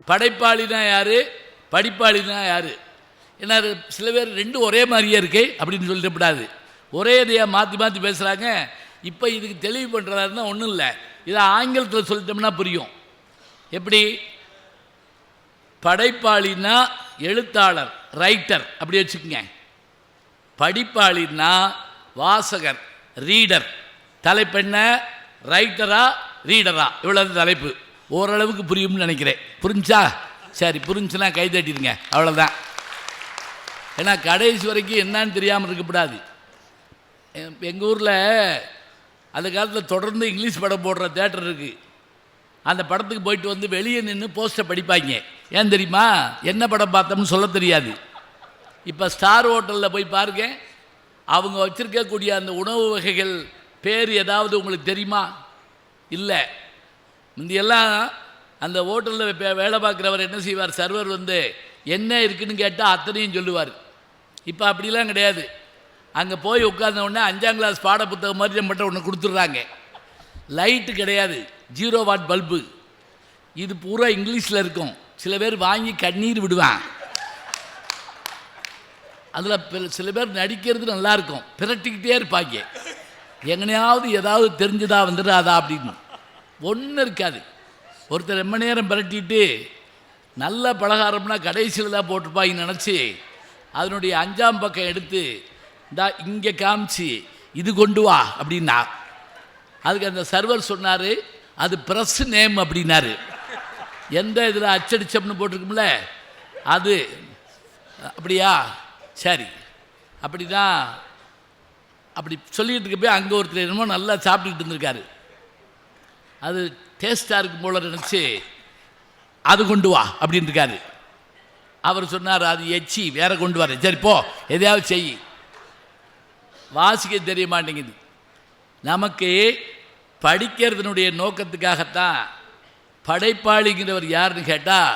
படைப்பாளினா யார், படிப்பாளினா யார்? ஏன்னா சில பேர் ரெண்டும் ஒரே மாதிரியே இருக்கு அப்படின்னு சொல்லிடக்கூடாது. ஒரே இதையாக மாற்றி மாற்றி பேசுகிறாங்க. இப்போ இதுக்கு தெளிவு பண்ணுறதாருன்னா ஒன்றும் இல்லை, இதை ஆங்கிலத்தில் சொல்லிட்டோம்னா புரியும். எப்படி? படைப்பாளின்னா எழுத்தாளர், ரைட்டர் அப்படி வச்சுக்கோங்க. படிப்பாளின்னா வாசகர், ரீடர். தலைப்பெண்ண ரைட்டரா ரீடரா, இவ்வளவு தலைப்பு. ஓரளவுக்கு புரியும்னு நினைக்கிறேன். புரிஞ்சா? சரி, புரிஞ்சுன்னா கை தட்டிடுங்க, அவ்வளோதான். ஏன்னா கடைசி வரைக்கும் என்னான்னு தெரியாமல் இருக்கக்கூடாது. எங்கள் ஊரில் அந்த காலத்தில் தொடர்ந்து இங்கிலீஷ் படம் போடுற தேட்டர் இருக்குது. அந்த படத்துக்கு போயிட்டு வந்து வெளியே நின்று போஸ்டரை படிப்பாங்க. ஏன் தெரியுமா? என்ன படம் பார்த்தோம்னு சொல்ல தெரியாது. இப்போ ஸ்டார் ஹோட்டலில் போய் பாருங்க, அவங்க வச்சுருக்கக்கூடிய அந்த உணவு வகைகள் பேர் ஏதாவது உங்களுக்கு தெரியுமா? இல்லை. முந்தியெல்லாம் அந்த ஹோட்டலில் வேலை பார்க்குறவர் என்ன செய்வார், சர்வர் வந்து என்ன இருக்குதுன்னு கேட்டால் அத்தனையும் சொல்லுவார். இப்போ அப்படிலாம் கிடையாது. அங்கே போய் உட்கார்ந்த உடனே 5ஆம் கிளாஸ் பாட புத்தகம் மாதிரி நம்மகிட்ட ஒன்று கொடுத்துட்றாங்க. லைட்டு கிடையாது, 0 வாட் பல்பு. இது பூரா இங்கிலீஷில் இருக்கும். சில பேர் வாங்கி கண்ணீர் விடுவான். அதில் சில பேர் நடிக்கிறது நல்லாயிருக்கும், பிரட்டிக்கிட்டே இருப்பாங்க. எங்கனையாவது ஏதாவது தெரிஞ்சுதா வந்துடாதா அப்படின்னு ஒன்றும் இருக்காது. ஒருத்தர் ரொம்ப நேரம் பிரட்டிட்டு நல்ல பலகாரம்னா கடைசியில் தான் போட்டிருப்பாங்கன்னு நினச்சி அதனுடைய 5ஆம் பக்கம் எடுத்து இங்கே காமிச்சு இது கொண்டு வா அப்படின்னா, அதுக்கு அந்த சர்வர் சொன்னார் அது ப்ரெஸ் நேம் அப்படின்னாரு. எந்த இதில் அச்சடிச்சம்னு போட்டிருக்கும்ல அது. அப்படியா? சரி, அப்படி தான். அப்படி சொல்லிகிட்டு இருக்க போய் அங்கே ஒருத்தர் என்னமோ நல்லா சாப்பிட்டுக்கிட்டு இருந்திருக்காரு. அது டேஸ்ட்டாக இருக்கும் போல நினச்சி அது கொண்டு வா அப்படின்னு இருக்காரு. அவர் சொன்னார் அது எச்சி, வேற கொண்டு வர. சரி போ, எதையாவது செய். வாசிக்க தெரிய மாட்டேங்குது. நமக்கு படிக்கிறதுனுடைய நோக்கத்துக்காகத்தான். படைப்பாளிங்கிறவர் யாருன்னு கேட்டால்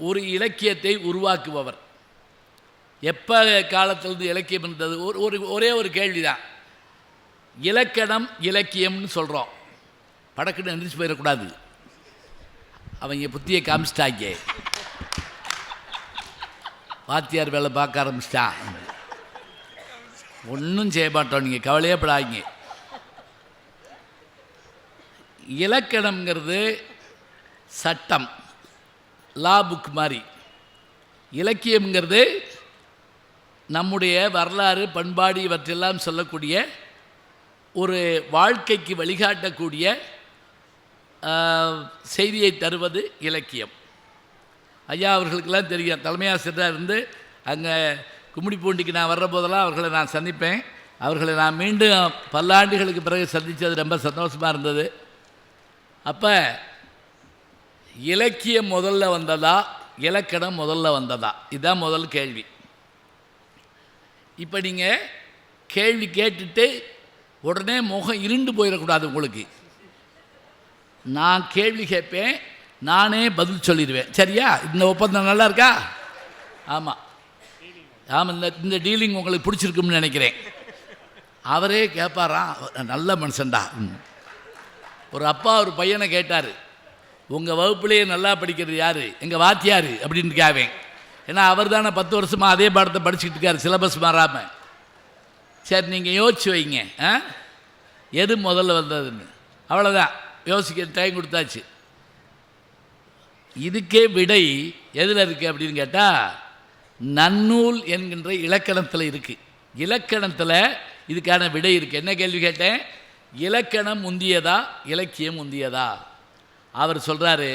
ஒரு இலக்கியத்தை உருவாக்குபவர். எப்போ காலத்திலிருந்து இலக்கியம் இருந்தது? ஒரே ஒரு கேள்வி தான். இலக்கணம் இலக்கியம்னு சொல்கிறோம். படக்குன்னு எந்திரிச்சு போயிடக்கூடாது, அவங்க புத்தியை காமிச்சிட்டாங்க. வாத்தியார் வேலை பார்க்க ஆரம்பிச்சிட்டான். ஒன்றும் செய்ய மாட்டோம், நீங்கள் கவலையே படாதீங்க. இலக்கணம்ங்கிறது சட்டம், லா புக் மாதிரி. இலக்கியம்ங்கிறது நம்முடைய வரலாறு, பண்பாடு இவற்றெல்லாம் சொல்லக்கூடிய ஒரு வாழ்க்கைக்கு வழிகாட்டக்கூடிய செய்தியை தருவது இலக்கியம். ஐயா அவர்களுக்கெல்லாம் தெரியும். தலைமை ஆசிரியராக இருந்து அங்கே கும்மிடிப்பூண்டிக்கு நான் வர்ற போதெல்லாம் அவர்களை நான் சந்திப்பேன். அவர்களை நான் மீண்டும் பல்லாண்டுகளுக்கு பிறகு சந்தித்தது ரொம்ப சந்தோஷமாக இருந்தது. அப்போ இலக்கியம் முதல்ல வந்ததா, இலக்கணம் முதல்ல வந்ததா? இதுதான் முதல் கேள்வி. இப்போ நீங்கள் கேள்வி கேட்டுட்டு உடனே முகம் இருண்டு போயிடக்கூடாது உங்களுக்கு. நான் கேள்வி கேட்பேன், நானே பதில் சொல்லிடுவேன். சரியா? இந்த ஒப்பந்தம் நல்லா இருக்கா? ஆமாம் ஆமாம். இந்த டீலிங் உங்களுக்கு பிடிச்சிருக்குன்னு நினைக்கிறேன். அவரே கேட்பாராம், நல்ல மனுஷன்டா. ஒரு அப்பா ஒரு பையனை கேட்டார், உங்கள் வகுப்புலேயே நல்லா படிக்கிறது யார்? எங்கள் வாத்தியார் அப்படின்னு கேவேன். ஏன்னா அவர் தானே 10 வருஷமாக அதே பாடத்தை படிச்சுக்கிட்டு இருக்கார், சிலபஸ் மாறாமல். சரி, நீங்கள் யோசிச்சு வைங்க, எது முதல்ல வந்ததுன்னு. அவ்வளோதான், யோசிக்க டைம் கொடுத்தாச்சு. இதுக்கே விடை எதில் இருக்குது அப்படின்னு கேட்டால் நன்னூல் என்கின்ற இலக்கணத்தில் இருக்குது. இலக்கணத்தில் இதுக்கான விடை இருக்குது. என்ன கேள்வி கேட்டேன்? இலக்கணம் முந்தியதா இலக்கியம் முந்தியதா? அவர் சொல்கிறாரு,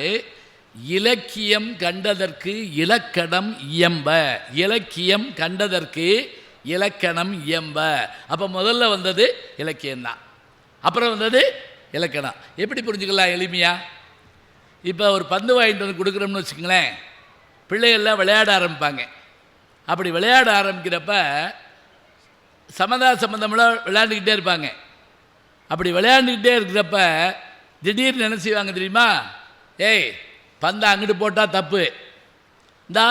இலக்கியம் கண்டதற்கு இலக்கணம் இயம்ப. இலக்கியம் கண்டதற்கு இலக்கணம் இயம்ப. அப்போ முதல்ல வந்தது இலக்கியம்தான், அப்புறம் வந்தது இலக்கணம். எப்படி புரிஞ்சுக்கலாம் எளிமையா? இப்போ ஒரு பந்து வாங்கிட்டு வந்து கொடுக்குறோம்னு வச்சுக்கங்களேன், பிள்ளைகள்லாம் விளையாட ஆரம்பிப்பாங்க. அப்படி விளையாட ஆரம்பிக்கிறப்ப சம்மந்தமெல்லாம் விளையாண்டுக்கிட்டே இருப்பாங்க. அப்படி விளையாண்டுக்கிட்டே இருக்கிறப்ப திடீர்னு என்ன செய்வாங்க தெரியுமா? ஏய், பந்தை அங்கிட்டு போட்டால் தப்பு, இந்தா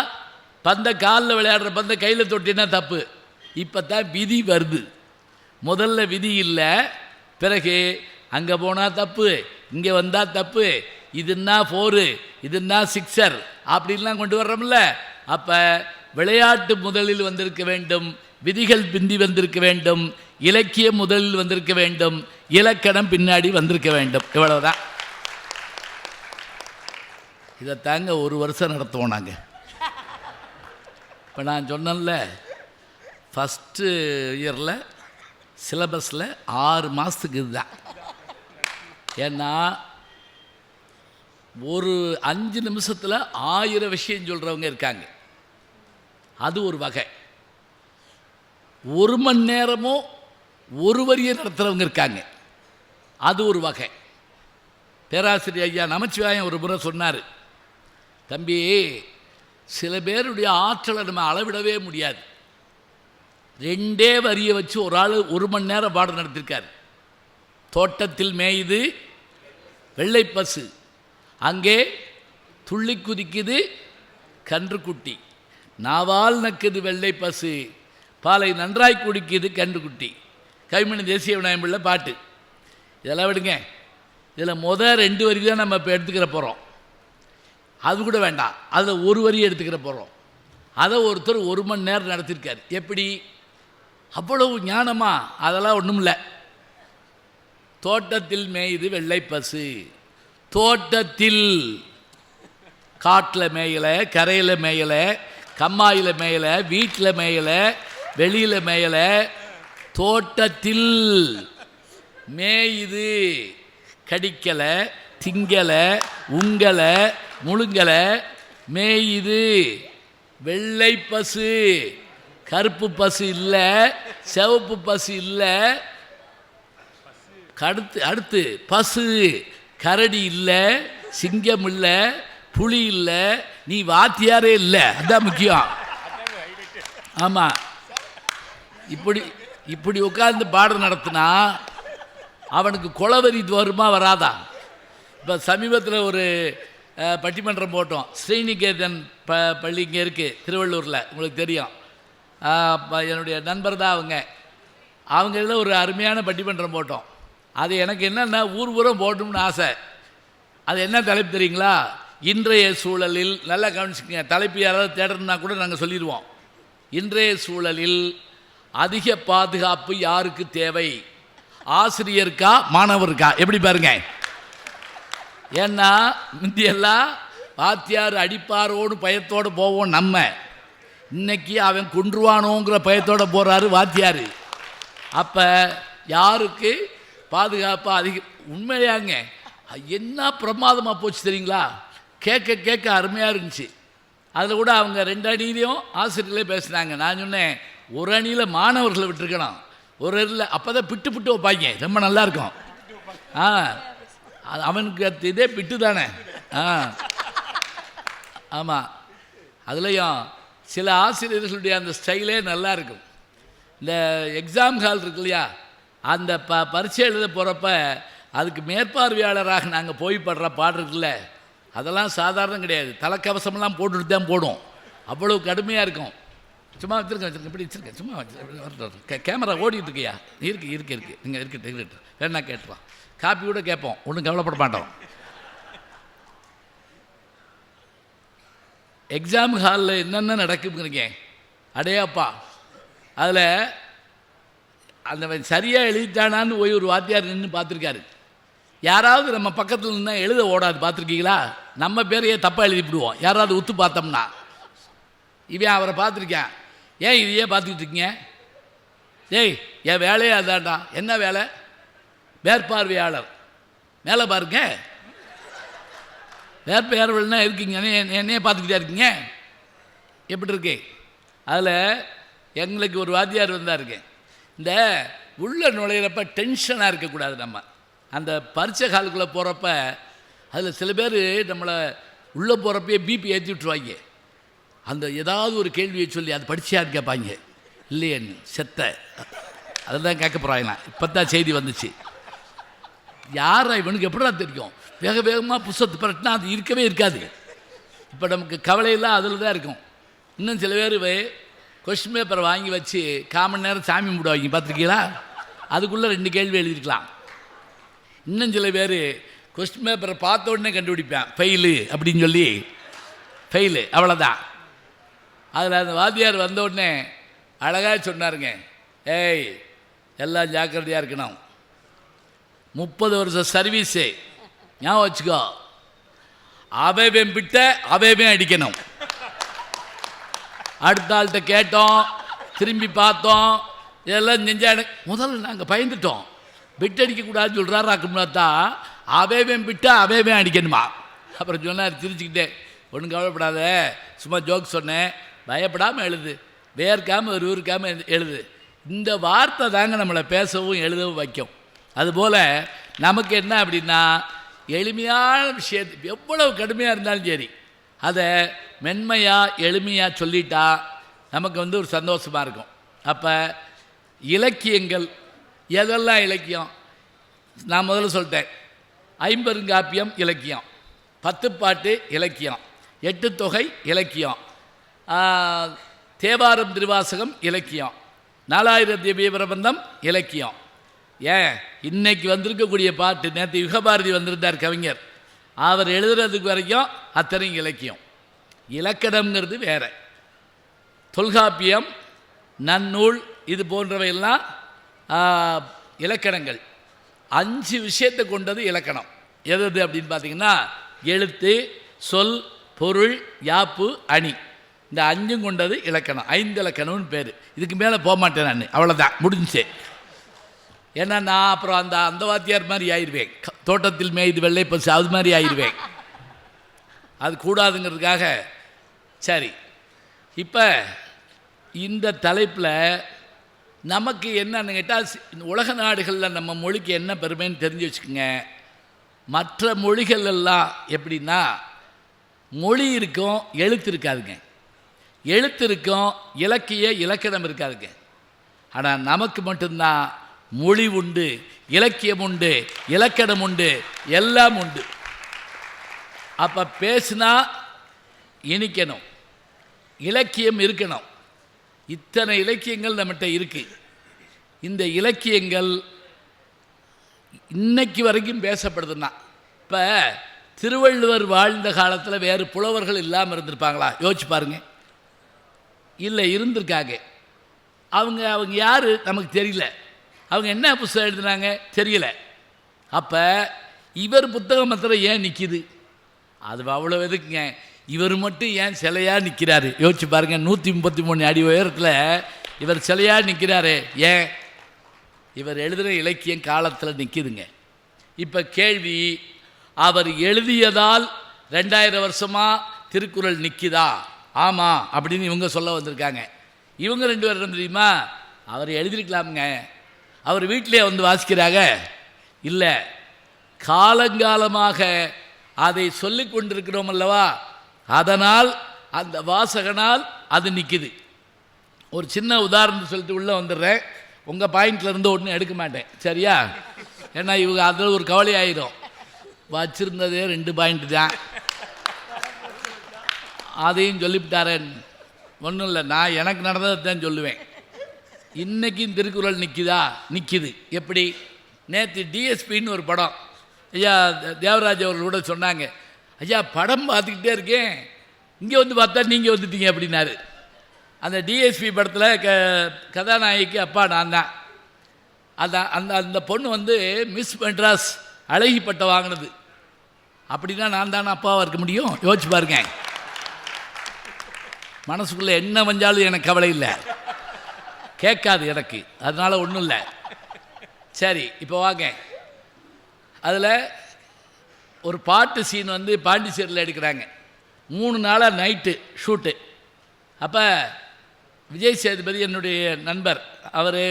பந்தை காலில் விளையாடுற பந்தை கையில் தொட்டினா தப்பு. இப்போ தான் விதி வருது. முதல்ல விதி இல்லை, பிறகு அங்கே போனால் தப்பு, இங்கே வந்தால் தப்பு, இதுன்னா 4, இதுன்னா 6 அப்படின்லாம் கொண்டு வர்றோம்ல. அப்போ விளையாட்டு முதலில் வந்திருக்க வேண்டும், விதிகள் பிந்தி வந்திருக்க வேண்டும், இலக்கியம் முதலில் வந்திருக்க வேண்டும், இலக்கணம் பின்னாடி வந்திருக்க வேண்டும். இவ்வளவுதான். இதை தாங்க 1 வருஷம் நடத்துவோம் நாங்கள். இப்போ நான் சொன்னேன்ல, ஃபஸ்ட்டு இயரில் சிலபஸில் 6 மாதத்துக்கு இதுதான். ஏன்னா ஒரு 5 நிமிஷத்தில் 1000 விஷயம் சொல்கிறவங்க இருக்காங்க, அது ஒரு வகை. 1 மணி நேரமும் ஒரு வரியை நடத்துகிறவங்க இருக்காங்க, அது ஒரு வகை. பேராசிரியர் ஐயா நமச்சிவாயம் ஒரு முறை சொன்னார், தம்பி சில பேருடைய ஆற்றலை நம்ம அளவிடவே முடியாது. 2 வரியை வச்சு ஒரு ஆள் 1 மணி நேரம் பாடம் நடத்திருக்கார். தோட்டத்தில் மேயுது வெள்ளை பசு, அங்கே துள்ளி குதிக்குது கன்றுக்குட்டி, நாவால் நக்குது வெள்ளை பசு, பாலை நன்றாய் குடிக்குது கன்றுக்குட்டி. கவிமணி தேசிய விநாயகம் பிள்ளை பாட்டு. இதெல்லாம் விடுங்க. இதில் 2 வரி தான் நம்ம இப்போ எடுத்துக்கிற போகிறோம். அது கூட வேண்டாம், அதில் 1 வரி எடுத்துக்கிற போகிறோம். அதை ஒருத்தர் 1 மணி நேரம் நடத்திருக்கார். எப்படி? அவ்வளவு ஞானமா? அதெல்லாம் ஒன்றும் இல்லை. தோட்டத்தில் மேயுது வெள்ளை பசு. தோட்டத்தில், காட்டில் மேயலை, கரையில் மேயலை, கம்மாயில் மேயலை, வீட்டில் மேயலை, வெளியில் மேயலை, தோட்டத்தில் மேயுது. கடிக்கலை, திங்கலை, உங்கலை, முழுங்கலை, மேயுது வெள்ளை பசு. கருப்பு பசு இல்லை, சிவப்பு பசு இல்லை, அடுத்து பசு. கரடி இல்லை, சிங்கம் இல்லை, புலி இல்லை, நீ வாத்தியாரே இல்லை. அதுதான் முக்கியம். ஆமாம், இப்படி உட்கார்ந்து பாடம் நடத்தினா அவனுக்கு குளவரி வருமா வராதா? இப்போ சமீபத்தில் ஒரு பட்டிமன்றம் போட்டோம். ஸ்ரீநிகேதன் பள்ளி இங்கே இருக்குது திருவள்ளூரில், உங்களுக்கு தெரியும். என்னுடைய நண்பர் தான் அவங்க இதில் ஒரு அருமையான பட்டிமன்றம் போட்டோம். அது எனக்கு என்னென்னா ஊர் ஊரம் போட்டோம்னு ஆசை. அது என்ன தலைப்பு தெரியுங்களா? இன்றைய சூழலில், நல்லா கவனிச்சுக்கங்க, தலைப்பு யாராவது தேடணும்னா கூட நாங்கள் சொல்லிடுவோம். இன்றைய சூழலில் அதிக பாதுகாப்பு யாருக்கு தேவை? ஆசிரியருக்கா மாணவருக்கா? எப்படி பாருங்க. ஏன்னா முந்தியெல்லாம் வாத்தியார் அடிப்பாரோடு பயத்தோடு போவோம் நம்ம. இன்னைக்கு அவன் கொன்றுவானோங்கிற பயத்தோடு போகிறாரு வாத்தியார். அப்போ யாருக்கு பாதுகாப்பு அதிகம்? உண்மையாங்க என்ன பிரமாதமாக போச்சு தெரியுங்களா? கேட்க அருமையாக இருந்துச்சு. அதில் கூட அவங்க 2 அணியிலையும் ஆசிரியர்களே பேசுனாங்க. நான் சொன்னேன், ஒரு அணியில் மாணவர்களை விட்டுருக்கணும், ஒரு அணியில் அப்போ தான் பிட்டு வைப்பாங்க, ரொம்ப நல்லாயிருக்கும். அவனுக்கு இதே பிட்டு தானே. ஆமாம், அதுலேயும் சில ஆசிரியர்களுடைய அந்த ஸ்டைலே நல்லா இருக்கும். இந்த எக்ஸாம் ஹால் இருக்கு இல்லையா, அந்த பரீட்சை எழுத போகிறப்ப அதுக்கு மேற்பார்வையாளராக நாங்கள் போய் படுற பாடுறதுல அதெல்லாம் சாதாரணம் கிடையாது. தலைக்கவசமெல்லாம் போட்டுட்டு தான் போடும், அவ்வளோ கடுமையாக இருக்கும். சும்மா வச்சுருக்கேன் இப்படி வச்சுருக்கேன், சும்மா வச்சு கேமரா ஓடிட்டு இருக்கியா? இருக்கு நீங்கள் இருக்கட்டும் வேணா கேட்டுருவோம். காப்பி கூட கேட்போம், ஒன்றும் கவலைப்பட மாட்டோம். எக்ஸாம் ஹாலில் என்னென்ன நடக்குதுங்கிறீங்க அடையாப்பா. அதில் அந்த சரியாக எழுதிட்டானான்னு போய் ஒரு வாத்தியார் நின்று பார்த்துருக்காரு. யாராவது நம்ம பக்கத்தில் நின்னால் எழுத ஓடாது, பார்த்துருக்கீங்களா? நம்ம பேரையே தப்பாக எழுதிவிடுவோம் யாராவது ஒத்து பார்த்தோம்னா. இவன் அவரை பார்த்துருக்கேன், ஏன் இதையே பார்த்துக்கிட்டு இருக்கீங்க? ஏய், என் வேலையே அதான்டா. என்ன வேலை? மேற்பார்வையாளர். மேலே பாருங்க, மேற்பார்வையாளர்னா இருக்கீங்க, என்னையே பார்த்துக்கிட்டே இருக்கீங்க. எப்படி இருக்கு? அதில் எங்களுக்கு ஒரு வாத்தியார் வந்தாருங்க. இந்த உள்ள நுழையிறப்ப டென்ஷனாக இருக்கக்கூடாது. நம்ம அந்த பரீட்சை காலுக்குள்ளே போகிறப்ப அதில் சில பேர் நம்மளை உள்ளே போகிறப்பயே பிபி ஏற்றி விட்டுருவாங்க. அந்த ஏதாவது ஒரு கேள்வியை சொல்லி அது படிச்சியான்னு கேட்பாங்க. இல்லையேன்னு செத்த அதெல்லாம் கேட்க போகிறாங்களாம். இப்போ தான் செய்தி வந்துச்சு. யாரா இவனுக்கு எப்படா தெரியும்? வேகமாக புஸ்தகத்தை பரட்டினா அது இருக்கவே இருக்காது. இப்போ நமக்கு கவலையெல்லாம் அதில் தான் இருக்கும். இன்னும் சில பேர் கொஸ்டின் பேப்பரை வாங்கி வச்சு 1/4 மணி நேரம் சாமி கும்பிடுவாங்க, பார்த்துருக்கீங்களா? அதுக்குள்ளே 2 கேள்வி எழுதிருக்கலாம். இன்னும் சில பேர் கொஸ்டின் பேப்பரை பார்த்த உடனே கண்டுபிடிப்பேன் ஃபெயிலு அப்படின்னு சொல்லி, ஃபெயிலு அவ்வளோதான். அதில் அந்த வாத்தியார் வந்த உடனே அழகாக சொன்னாருங்க, ஏய் எல்லாம் ஜாக்கிரதையாக இருக்கணும், 30 வருஷம் சர்வீஸு ஞாபகம் வச்சுக்கோ, அவைவேன் பிட்ட அவைவேன் அடிக்கணும். அடுத்த ஆள்கிட்ட கேட்டோம், திரும்பி பார்த்தோம், இதெல்லாம் செஞ்சா முதல்ல நாங்கள் பயந்துட்டோம். பிட் அடிக்கக்கூடாதுன்னு சொல்கிறாராக்கும்னா தான் அவைவேன் பிட்ட அவைவேன் அடிக்கணுமா. அப்புறம் சொன்னார் சிரிச்சுக்கிட்டே, ஒன்றும் கவலைப்படாத, சும்மா ஜோக் சொன்னேன், பயப்படாமல் எழுது, வேர்க்காமல் ஒரு ஊருக்காமல் எழுது. இந்த வார்த்தை தாங்க நம்மளை பேசவும் எழுதவும் வைக்கும். அதுபோல் நமக்கு என்ன அப்படின்னா, எளிமையான விஷயத்து எவ்வளவு கடுமையாக இருந்தாலும் சரி அதை மென்மையாக எளிமையாக சொல்லிட்டா நமக்கு ஒரு சந்தோஷமாக இருக்கும். அப்போ இலக்கியங்கள் எதெல்லாம் இலக்கியம்? நான் முதல்ல சொல்லிட்டேன், 50 காப்பியம் இலக்கியம், 10 பாட்டு இலக்கியம், 8 தொகை இலக்கியம், தேவாரம் திருவாசகம் இலக்கியம், 4000 திவ்ய பிரபந்தம் இலக்கியம். ஏன் இன்னைக்கு வந்திருக்கக்கூடிய பாட்டு, நேற்று யுகபாரதி வந்திருந்தார் கவிஞர், அவர் எழுதுறதுக்கு வரைக்கும் அத்தனையும் இலக்கியம். இலக்கணம்ங்கிறது வேற. தொல்காப்பியம், நன்னூல், இது போன்றவையெல்லாம் இலக்கணங்கள். 5 விஷயத்தை கொண்டது இலக்கணம். எது அப்படின்னு பார்த்தீங்கன்னா, எழுத்து, சொல், பொருள், யாப்பு, அணி, இந்த 5 கொண்டது இலக்கணம். 5 இலக்கணம்னு பேர். இதுக்கு மேலே போக மாட்டேன் நான், அவ்வளோதான், முடிஞ்சு. ஏன்னா நான் அப்புறம் அந்த வாத்தியார் மாதிரி ஆயிடுவேன், தோட்டத்தில் மேய்து வெள்ளை பசு அது மாதிரி ஆயிடுவேன். அது கூடாதுங்கிறதுக்காக. சரி, இப்போ இந்த தலைப்பில் நமக்கு என்னன்னு கேட்டால், உலக நாடுகளில் நம்ம மொழிக்கு என்ன பெருமைன்னு தெரிஞ்சு வச்சுக்கோங்க. மற்ற மொழிகள் எல்லாம் எப்படின்னா, மொழி இருக்கும், எழுத்து இருக்காதுங்க. எழுத்து இருக்கும், இலக்கணம் இருக்காதுங்க. ஆனால் நமக்கு மட்டும்தான் மொழி உண்டு, இலக்கியம் உண்டு, இலக்கணம் உண்டு, எல்லாம் உண்டு. அப்போ பேசுனா இனிக்கணும், இலக்கியம் இருக்கணும். இத்தனை இலக்கியங்கள் நம்மகிட்ட இருக்கு. இந்த இலக்கியங்கள் இன்னைக்கு வரைக்கும் பேசப்படுதுன்னா, இப்போ திருவள்ளுவர் வாழ்ந்த காலத்தில் வேறு புலவர்கள் இல்லாமல் இருந்திருப்பாங்களா? யோசிச்சு பாருங்க. இல்லை, இருந்திருக்காங்க. அவங்க யார் நமக்கு தெரியல. அவங்க என்ன புத்தகம் எழுதுனாங்க தெரியல. அப்போ இவர் புத்தகம் மாத்திரம் ஏன் நிற்கிது? அது அவ்வளோ எதுக்குங்க, இவர் மட்டும் ஏன் சிலையாக நிற்கிறாரு? யோசிச்சு பாருங்க. 133 அடி உயரத்தில் இவர் சிலையாக நிற்கிறாரு. ஏன்? இவர் எழுதுகிற இலக்கியம் காலத்தில் நிற்கிதுங்க. இப்போ கேள்வி, அவர் எழுதியதால் 2000 வருஷமாக திருக்குறள் நிற்கிதா? ஆமாம் அப்படின்னு இவங்க சொல்ல வந்திருக்காங்க. இவங்க 2 பேரும் தெரியுமா, அவர் எழுதியிருக்கலாமுங்க, அவர் வீட்டிலே வந்து வாசிக்கிறாங்க. இல்லை, காலங்காலமாக அதை சொல்லி கொண்டிருக்கிறோம் அல்லவா, அதனால் அந்த வாசகனால் அது நிற்குது. ஒரு சின்ன உதாரணம் சொல்லிட்டு உள்ளே வந்துடுறேன். உங்கள் பாயிண்ட்லேருந்து ஒன்றும் எடுக்க மாட்டேன், சரியா? ஏன்னா இவங்க அதில் ஒரு கவலை ஆயிடும். வச்சிருந்ததே 2 பாயிண்ட் தான், அதையும் சொல்லிவிட்டாரேன். ஒன்றும் இல்லை, நான் எனக்கு நடந்ததை தான் சொல்லுவேன். இன்றைக்கும் திருக்குறள் நிற்கிது. எப்படி? நேற்று டிஎஸ்பின்னு ஒரு படம், ஐயா தேவராஜ் அவர்கள் கூட சொன்னாங்க, ஐயா படம் பார்த்துக்கிட்டே இருக்கேன், இங்கே வந்து பார்த்தா நீங்கள் வந்துட்டீங்க அப்படின்னாரு. அந்த டிஎஸ்பி படத்தில் கதாநாயகிக்கு அப்பா நான் தான். அந்த பொண்ணு வந்து மிஸ் மெட்ராஸ் அழகி பட்டம் வாங்கினது. அப்படின்னா நான் தானே அப்பாவாக இருக்க முடியும்? யோசிச்சு பாருங்க. மனசுக்குள்ளே என்ன வந்தாலும் எனக்கு கவலை இல்லை, கேட்காது எனக்கு, அதனால் ஒன்றும் இல்லை. சரி, இப்போ வாங்க. அதில் ஒரு பாட்டு சீன் வந்து பாண்டிச்சேரியில் எடுக்கிறாங்க. 3 நாளாக நைட்டு ஷூட்டு. அப்போ விஜய் சேதுபதி என்னுடைய நண்பர், அவர்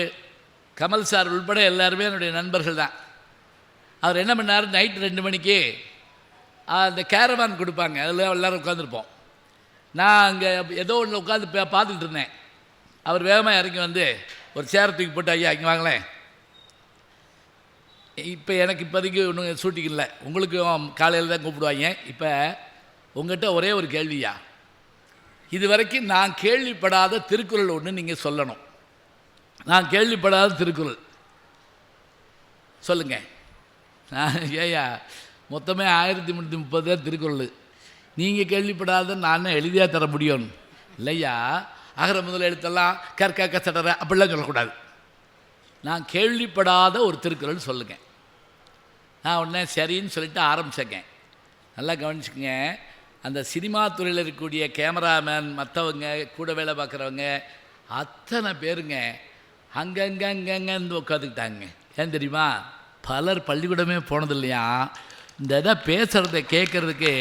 கமல் சார் உள்பட எல்லாருமே என்னுடைய நண்பர்கள் தான். அவர் என்ன பண்ணார், நைட்டு 2 மணிக்கு அந்த கேரவான் கொடுப்பாங்க, அதில் எல்லோரும் உட்காந்துருப்போம். நான் அங்கே ஏதோ ஒன்று உட்காந்து பார்த்துக்கிட்டு இருந்தேன். அவர் வேகமாக இறங்கி வந்து ஒரு சேரை தூக்கி போட்டு, ஐயா இங்கே வாங்களேன், இப்போ எனக்கு இப்போதைக்கு ஒன்றும் ஷூட்டிங் இல்லை, உங்களுக்கும் காலையில் தான் கூப்பிடுவாங்க, இப்போ உங்கள்கிட்ட ஒரே ஒரு கேள்வியா, இது வரைக்கும் நான் கேள்விப்படாத திருக்குறள் ஒன்று நீங்கள் சொல்லணும். நான் கேள்விப்படாத திருக்குறள் சொல்லுங்கள். ஏயா மொத்தமே 1330 திருக்குறள். நீங்கள் கேள்விப்படாத நான் எழுதியாக தர முடியும் இல்லையா? அகர முதல் எழுத்தெல்லாம் கற்க கசடற அப்படிலாம் சொல்லக்கூடாது. நான் கேள்விப்படாத ஒரு திருக்குறள் சொல்லுங்க. நான் உடனே சரின்னு சொல்லிட்டு ஆரம்பிச்சேங்க. நல்லா கவனிச்சுக்கங்க. அந்த சினிமா துறையில் இருக்கக்கூடிய கேமராமேன், மற்றவங்க கூட வேலை பார்க்குறவங்க அத்தனை பேருங்க அங்கங்கங்கங்கன்னு உட்காந்துக்கிட்டாங்க. ஏன் தெரியுமா? பலர் பள்ளிக்கூடமே போனது இல்லையா, இந்த இதை பேசுகிறத கேட்குறதுக்கு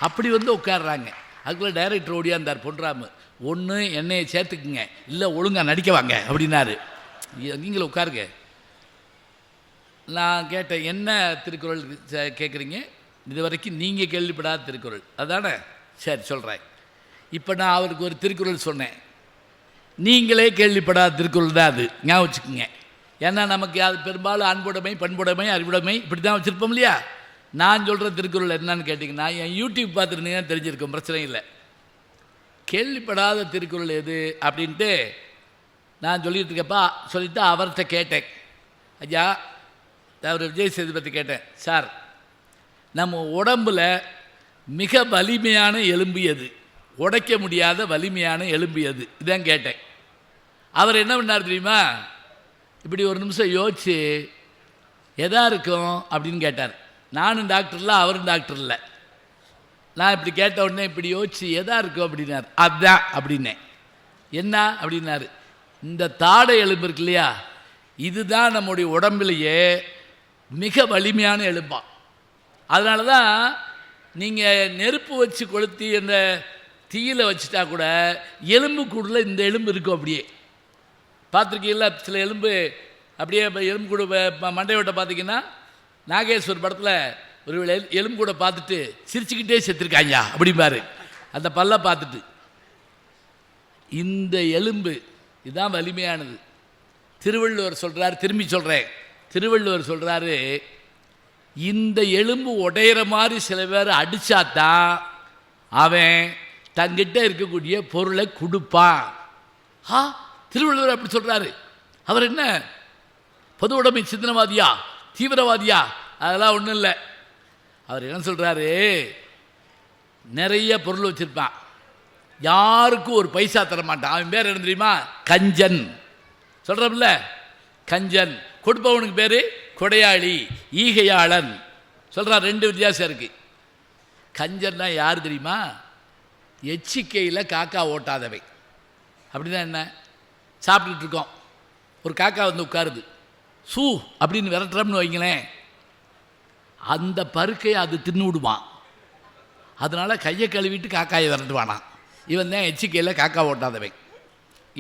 அப்படி வந்து உட்காடுறாங்க. அதுக்குள்ளே டைரக்டர் ஓடியாந்தார் பொன்ராமு, ஒன்று என்னையை சேர்த்துக்குங்க, இல்லை ஒழுங்காக நடிக்க வாங்க அப்படின்னாரு. நீங்களும் உட்காருங்க. நான் கேட்டேன், என்ன திருக்குறள் கேட்குறீங்க? இது வரைக்கும் நீங்கள் கேள்விப்படாத திருக்குறள் அதானே? சரி சொல்கிறேன். இப்போ நான் அவருக்கு ஒரு திருக்குறள் சொன்னேன். நீங்களே கேள்விப்படாத திருக்குறள் தான் அது, ஞாபகம் வச்சுக்கோங்க. ஏன்னா நமக்கு அது பெரும்பாலும் அன்புடைமை, பண்புடைமை, அறிவுடைமை இப்படி தான் வச்சுருப்போம் இல்லையா? நான் சொல்கிற திருக்குறள் என்னன்னு கேட்டிங்கன்னா, என் யூடியூப் பார்த்துருந்தீங்கன்னா தெரிஞ்சிருக்கும், பிரச்சனை இல்லை. கேள்விப்படாத திருக்குறள் எது அப்படின்ட்டு நான் சொல்லிகிட்டு இருக்கப்பா சொல்லிவிட்டு அவர்கிட்ட கேட்டேன். ஐயா, அவர் விஜய் சேதுபதி கேட்டேன், சார் நம்ம உடம்பில் மிக வலிமையான எலும்பு எது, உடைக்க முடியாத வலிமையான எலும்பு எது, இதான் கேட்டேன். அவர் என்ன பண்ணார் தெரியுமா? இப்படி ஒரு நிமிஷம் யோசிச்சு எதா இருக்கும் அப்படின்னு கேட்டார். நானும் டாக்டர் இல்லை, அவரும் டாக்டர் இல்லை. நான் இப்படி கேட்ட உடனே இப்படி யோசிச்சு எதா இருக்கும் அப்படின்னார். அதுதான் அப்படின்னேன். என்ன அப்படின்னாரு, இந்த தாடை எலும்பு இருக்கு இல்லையா, இதுதான் நம்முடைய உடம்புலையே மிக வலிமையான எலும்பா. அதனால தான் நீங்கள் நெருப்பு வச்சு கொளுத்தி அந்த தீயில வச்சுட்டா கூட எலும்பு கூடுல இந்த எலும்பு இருக்கும். அப்படியே பார்த்துருக்கீங்களா? சில எலும்பு அப்படியே எலும்பு கூட மண்டையோட்டை பார்த்தீங்கன்னா, நாகேஸ்வர் படத்தில் ஒரு எலும்பு கூட பார்த்துட்டு சிரிச்சுக்கிட்டே செத்துருக்காங்க அப்படிம்பாரு, அந்த பல்ல பார்த்துட்டு. இந்த எலும்பு இதுதான் வலிமையானது. திருவள்ளுவர் சொல்கிறார், திரும்பி சொல்கிறேன், திருவள்ளுவர் சொல்கிறாரு, இந்த எலும்பு உடையிற மாதிரி சில பேர் அடித்தாத்தான் அவன் தங்கிட்ட இருக்கக்கூடிய பொருளை கொடுப்பான். திருவள்ளுவர் அப்படி சொல்கிறாரு. அவர் என்ன பொது உடைமை சிந்தனவாதியா, தீவிரவாதியா? அதெல்லாம் ஒன்றும் இல்லை. அவர் என்ன சொல்கிறாரு, நிறைய பொருள் வச்சுருப்பான், யாருக்கும் ஒரு பைசா தர மாட்டான். அவன் பேர் என்ன தெரியுமா? கஞ்சன். சொல்கிறோம்ல, கஞ்சன். கொடுப்பவனுக்கு பேர் கொடையாளி, ஈகையாளன். சொல்கிறான், ரெண்டு வித்தியாசம் இருக்குது. கஞ்சன்னா யார் தெரியுமா? எச்சிக்கையில் காக்கா ஓட்டாதவை. அப்படின்னா என்ன? சாப்பிட்டுட்டு இருக்கோம், ஒரு காக்கா வந்து உட்காருது, சூ அப்படின்னு விரட்டுறோம்னு வைங்களேன், அந்த பருக்கையை அது தின்னு விடுவான். அதனால் கையை கழுவிட்டு காக்காயை விரட்டுவானா. இவன் தான் எச்சிக்கையில் காக்கா ஓட்டாதவை.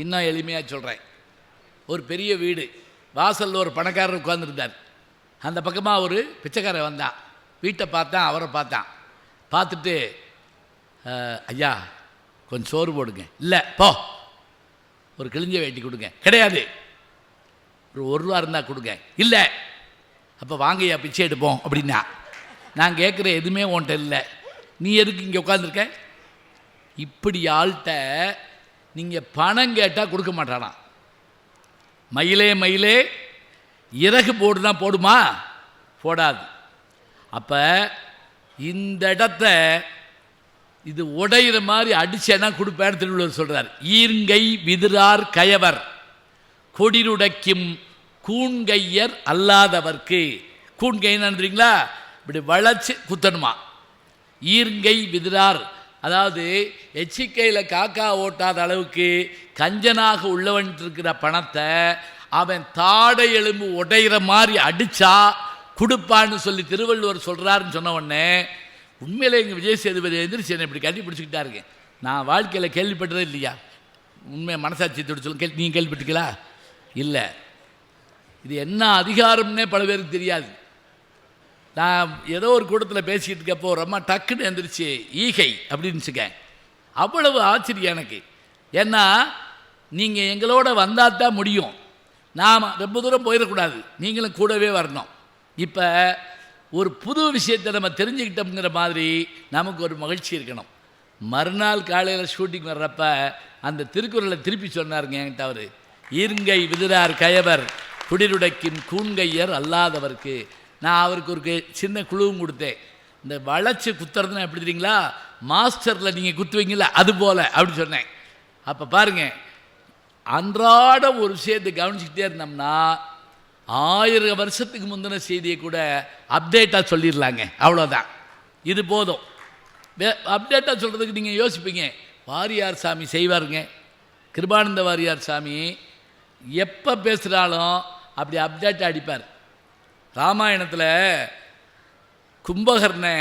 இன்னும் எளிமையாக சொல்கிறேன். ஒரு பெரிய வீடு, வாசலில் ஒரு பணக்காரர் உட்கார்ந்துருந்தார். அந்த பக்கமாக ஒரு பிச்சைக்காரன் வந்தான். வீட்டை பார்த்தான், அவரை பார்த்தான். பார்த்துட்டு, ஐயா கொஞ்சம் சோறு போடுங்க. இல்லை போ. ஒரு கிழிஞ்ச வேட்டி கொடுங்க. கிடையாது. ஒரு ரூபா இருந்தால் கொடுங்க. இல்லை. அப்போ வாங்கய்யா பிச்சை எடுப்போம் அப்படின்னா. நான் கேட்குற எதுவுமே உன்ட்ட இல்லை, நீ எதுக்கு இங்கே உட்காந்துருக்க? இப்படி ஆள்கிட்ட நீங்கள் பணம் கேட்டால் கொடுக்க மாட்டானா. மயிலே மயிலே இறகு போடுனா போடுமா? போடாது. அப்போ இந்த இடத்த இது உடையிற மாதிரி அடிச்சேன்னா கொடுப்பேன்னு திருவள்ளுவர் சொல்கிறார். ஈர்ங்கை விதிரார் கயவர் கொடிருடைக்கும் கூண்கையர் அல்லாதவர்க்கு. கூண்கைன்னு நினைக்கிறீங்களா? இப்படி வளைச்சு குத்தணுமா. ஈர்ங்கை விதிரார், அதாவது எச்சிக்கையில் காக்கா ஓட்டாத அளவுக்கு கஞ்சனாக உள்ளவன் இருக்கிற பணத்தை அவன் தாடை எலும்பு உடையிற மாதிரி அடித்தா கொடுப்பான்னு சொல்லி திருவள்ளுவர் சொல்கிறாருன்னு சொன்ன உடனே உண்மையிலே எங்கள் விஜய் சேதுபதி எந்திரிச்சு என்னை இப்படி கட்டி பிடிச்சிக்கிட்டாருங்க. நான் வாழ்க்கையில் கேள்விப்பட்டதே இல்லையா? உண்மையை மனசாட்சி தொட்டு சொல்ல, நீங்கள் கேள்விப்பட்டுங்களா? இல்லை. இது என்ன அதிகாரம்னே பல பேருக்கு தெரியாது. நான் ஏதோ ஒரு கூட்டத்தில் பேசிக்கிட்டு இருக்கப்போ ரொம்ப டக்குன்னு எழுந்திரிச்சு ஈகை அப்படின்னுச்சுக்க. அவ்வளவு ஆச்சரியம் எனக்கு. ஏன்னா நீங்கள் எங்களோட வந்தால் தான் முடியும். நாம் ரொம்ப தூரம் போயிடக்கூடாது, நீங்களும் கூடவே வரணும். இப்போ ஒரு புது விஷயத்தை நம்ம தெரிஞ்சுக்கிட்டோம்ங்கிற மாதிரி நமக்கு ஒரு மகிழ்ச்சி இருக்கணும். மறுநாள் காலையில் ஷூட்டிங் வர்றப்ப அந்த திருக்குறளை திருப்பி சொன்னாருங்க என்கிட்ட அவர். ஈர்ங்கை விதிரார் கயவர் குடிருடைக்கும் கூண்கையர் அல்லாதவர்க்கு. நான் அவருக்கு ஒரு சின்ன குழுவும் கொடுத்தேன். இந்த வளைச்சி குத்துறதுன்னா எப்படி தெரியுங்களா, மாஸ்டரில் நீங்கள் குத்துவீங்களா அது போல் அப்படி சொன்னேன். அப்போ பாருங்கள், அன்றாட ஒரு விஷயத்தை கவனிச்சுக்கிட்டே இருந்தோம்னா 1000 வருஷத்துக்கு முந்தின செய்தியை கூட அப்டேட்டாக சொல்லிடலாங்க. அவ்வளோதான், இது போதும். அப்டேட்டாக சொல்கிறதுக்கு நீங்கள் யோசிப்பீங்க, வாரியார் சாமி செய்வாருங்க. கிருபானந்த வாரியார் சாமி எப்போ பேசுகிறாலும் அப்படி அப்டேட்டாக அடிப்பார். ராமாயணத்தில் கும்பகர்ணை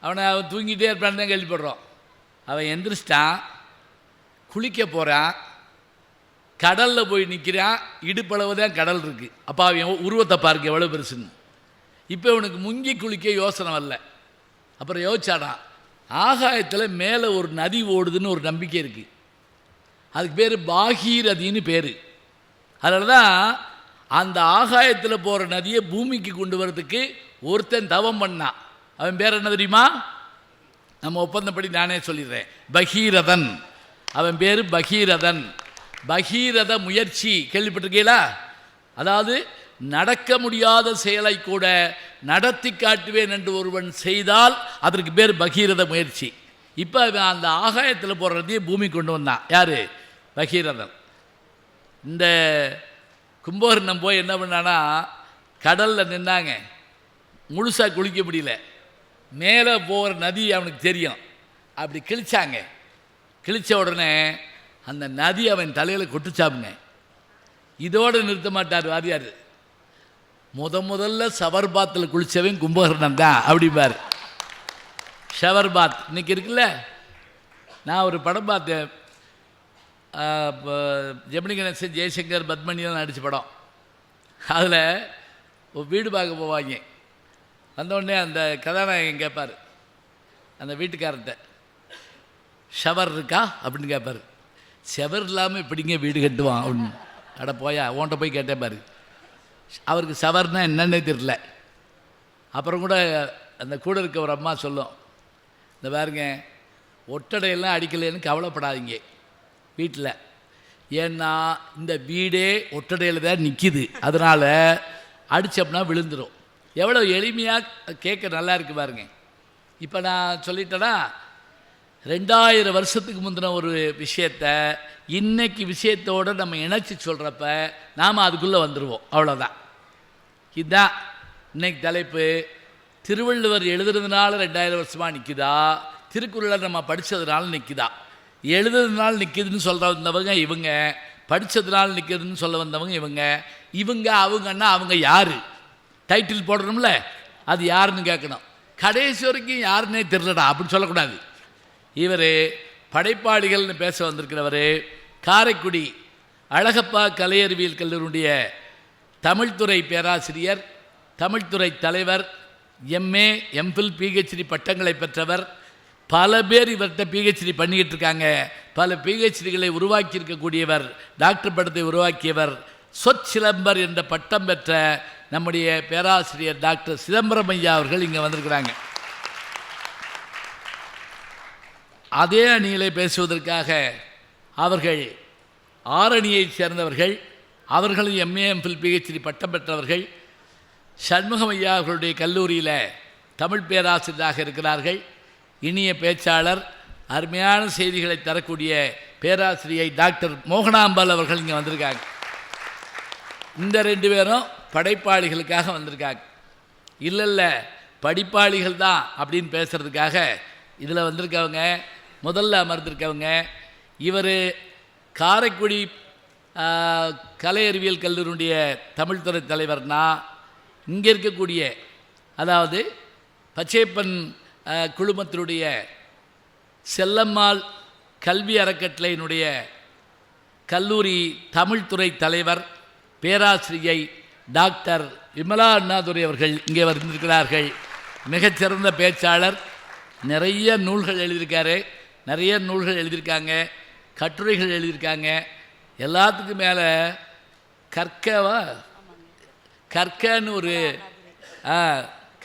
அவன் தூங்கிட்டே இருப்பான்னு தான் கேள்விப்படுறோம். அவன் எந்திரிச்சிட்டான், குளிக்க போகிறான், கடலில் போய் நிற்கிறான், இடுப்பளவு தான் கடல் இருக்குது. அப்போ அவன் உருவத்தை பாருங்க எவ்வளோ பெருசுன்னு. இப்போ இவனுக்கு முங்கி குளிக்க யோசனை வரல. அப்புறம் யோசிச்சாடான், ஆகாயத்தில் மேலே ஒரு நதி ஓடுதுன்னு ஒரு நம்பிக்கை இருக்குது, அதுக்கு பேர் பாகீரதின்னு பேர். அதனால தான் அந்த ஆகாயத்தில் போகிற நதியை பூமிக்கு கொண்டு வரதுக்கு ஒருத்தன் தவம் பண்ணான். அவன் பேர் என்ன தெரியுமா? நம்ம ஒப்பந்தப்படி நானே சொல்லிடுறேன், பகீரதன். அவன் பேர் பகீரதன். பகீரத முயற்சி கேள்விப்பட்டிருக்கீங்களா? அதாவது நடக்க முடியாத செயலை கூட நடத்தி காட்டுவேன் என்று ஒருவன் செய்தால் அதற்கு பேர் பகீரத முயற்சி. இப்போ அந்த ஆகாயத்தில் போடுறதையே பூமி கொண்டு வந்தான். யார்? பகீரதன். இந்த கும்பகர்ணம் போய் என்ன பண்ணானா, கடலில் நின்னாங்க, முழுசாக குளிக்க முடியல, மேலே போகிற நதி அவனுக்கு தெரியும். அப்படி கிழிச்சாங்க. கிழித்த உடனே அந்த நதி அவன் தலையில் கொட்டுச்சாப்புங்க. இதோடு நிறுத்த மாட்டார் வாரியார். முதல்ல ஷவர்பாத்தில் குளித்தவன் கும்பகர்ணன் தான் அப்படிப்பார். ஷவர்பாத் இன்னைக்கு இருக்குல்ல. நான் ஒரு படம் பார்த்தேன், ஜெமினி கணேசன், ஜெய்சங்கர், பத்மனியெல்லாம் நடித்த படம். அதில் ஒரு வீடு பார்க்க போவாங்க. வந்தோடனே அந்த கதாநாயகன் கேட்பார் அந்த வீட்டுக்காரர்கிட்ட, ஷவர் இருக்கா அப்படின்னு கேட்பார். ஷவர் இல்லாமல் எப்படிங்க வீடு கட்டுவான் அப்படின்னு. அட போயா, ஓன்ட்ட போய் கேட்டேன் பாரு. அவருக்கு ஷவர்னால் என்னன்னே தெரியல. அப்புறம் கூட அந்த கூட இருக்க ஒரு அம்மா சொல்லும், இந்த பாருங்க, ஒட்டடையெல்லாம் அடிக்கலைன்னு கவலைப்படாதீங்க வீட்டில், ஏன்னா இந்த வீடே ஒட்டடையில் தான் நிற்கிது, அதனால் அடித்தோம்னா விழுந்துடும். எவ்வளோ எளிமையாக கேட்க நல்லா இருக்கு பாருங்க. இப்போ நான் சொல்லிட்டேன்னா 2000 வருஷத்துக்கு முந்தின ஒரு விஷயத்தை இன்னைக்கு விஷயத்தோடு நம்ம இணைச்சி சொல்கிறப்ப நாம் அதுக்குள்ளே வந்துடுவோம். அவ்வளோதான். இதுதான் இன்னைக்கு தலைப்பு. திருவள்ளுவர் எழுதுறதுனால 2000 வருஷமாக நிற்குதா, திருக்குறளை நம்ம படித்ததுனால நிற்குதா? எழுதுறதுனால நிற்கிதுன்னு சொல்ல வந்தவங்க இவங்க, படித்ததுனால நிற்கிதுன்னு சொல்ல வந்தவங்க இவங்க. இவங்க அவங்கன்னா அவங்க யார்? டைட்டில் போடணும்ல, அது யாருன்னு கேட்கணும். கடைசி வரைக்கும் யாருன்னே தெரியலடா அப்படின்னு சொல்லக்கூடாது. இவர் படைப்பாளிகள்னு பேச வந்திருக்கிறவர் காரைக்குடி அழகப்பா கலை அறிவியல் கல்லூரியுடைய தமிழ்துறை பேராசிரியர், தமிழ்துறை தலைவர், எம்ஏ, எம்ஃபில், பிஹெச்டி பட்டங்களை பெற்றவர். பல பேர் இவர்கிட்ட பிஹெச்டி பண்ணிக்கிட்டு இருக்காங்க. பல பிஹெச்டிகளை உருவாக்கியிருக்கக்கூடியவர், டாக்டர் பட்டத்தை உருவாக்கியவர், சொற்சிலம்பர் என்ற பட்டம் பெற்ற நம்முடைய பேராசிரியர் டாக்டர் சிதம்பரம் ஐயா அவர்கள் இங்கே வந்திருக்கிறாங்க. அதே அணியிலே பேசுவதற்காக அவர்கள் ஆரணியைச் சேர்ந்தவர்கள், அவர்களும் எம்ஏ, எம்ஃபில், பிஹெச்டி பட்டம் பெற்றவர்கள். சண்முகம் ஐயா அவர்களுடைய கல்லூரியில் தமிழ் பேராசிரியராக இருக்கிறார்கள். இனிய பேச்சாளர், அருமையான செய்திகளை தரக்கூடிய பேராசிரியை டாக்டர் மோகனாம்பாள் அவர்கள் இங்கே வந்திருக்காங்க. இந்த 2 பேரும் படைப்பாளிகளுக்காக வந்திருக்காங்க. இல்லை படிப்பாளிகள் தான் அப்படின்னு பேசுகிறதுக்காக இதில் வந்திருக்கவங்க. முதல்ல அமர்ந்திருக்கவங்க இவர் காரைக்குடி கலை அறிவியல் கல்லூரியுடைய தமிழ்துறை தலைவர்னா, இங்கே இருக்கக்கூடிய அதாவது பச்சையப்பன் குழுமத்தினுடைய செல்லம்மாள் கல்வி அறக்கட்டளையினுடைய கல்லூரி தமிழ்துறை தலைவர் பேராசிரியை டாக்டர் விமலா அண்ணாதுரை அவர்கள் இங்கே வந்திருக்கிறார்கள். மிகச்சிறந்த பேச்சாளர், நிறைய நூல்கள் எழுதியிருக்காரு, நிறைய நூல்கள் எழுதியிருக்காங்க, கட்டுரைகள் எழுதியிருக்காங்க. எல்லாத்துக்கும் மேலே கற்கன்னு ஒரு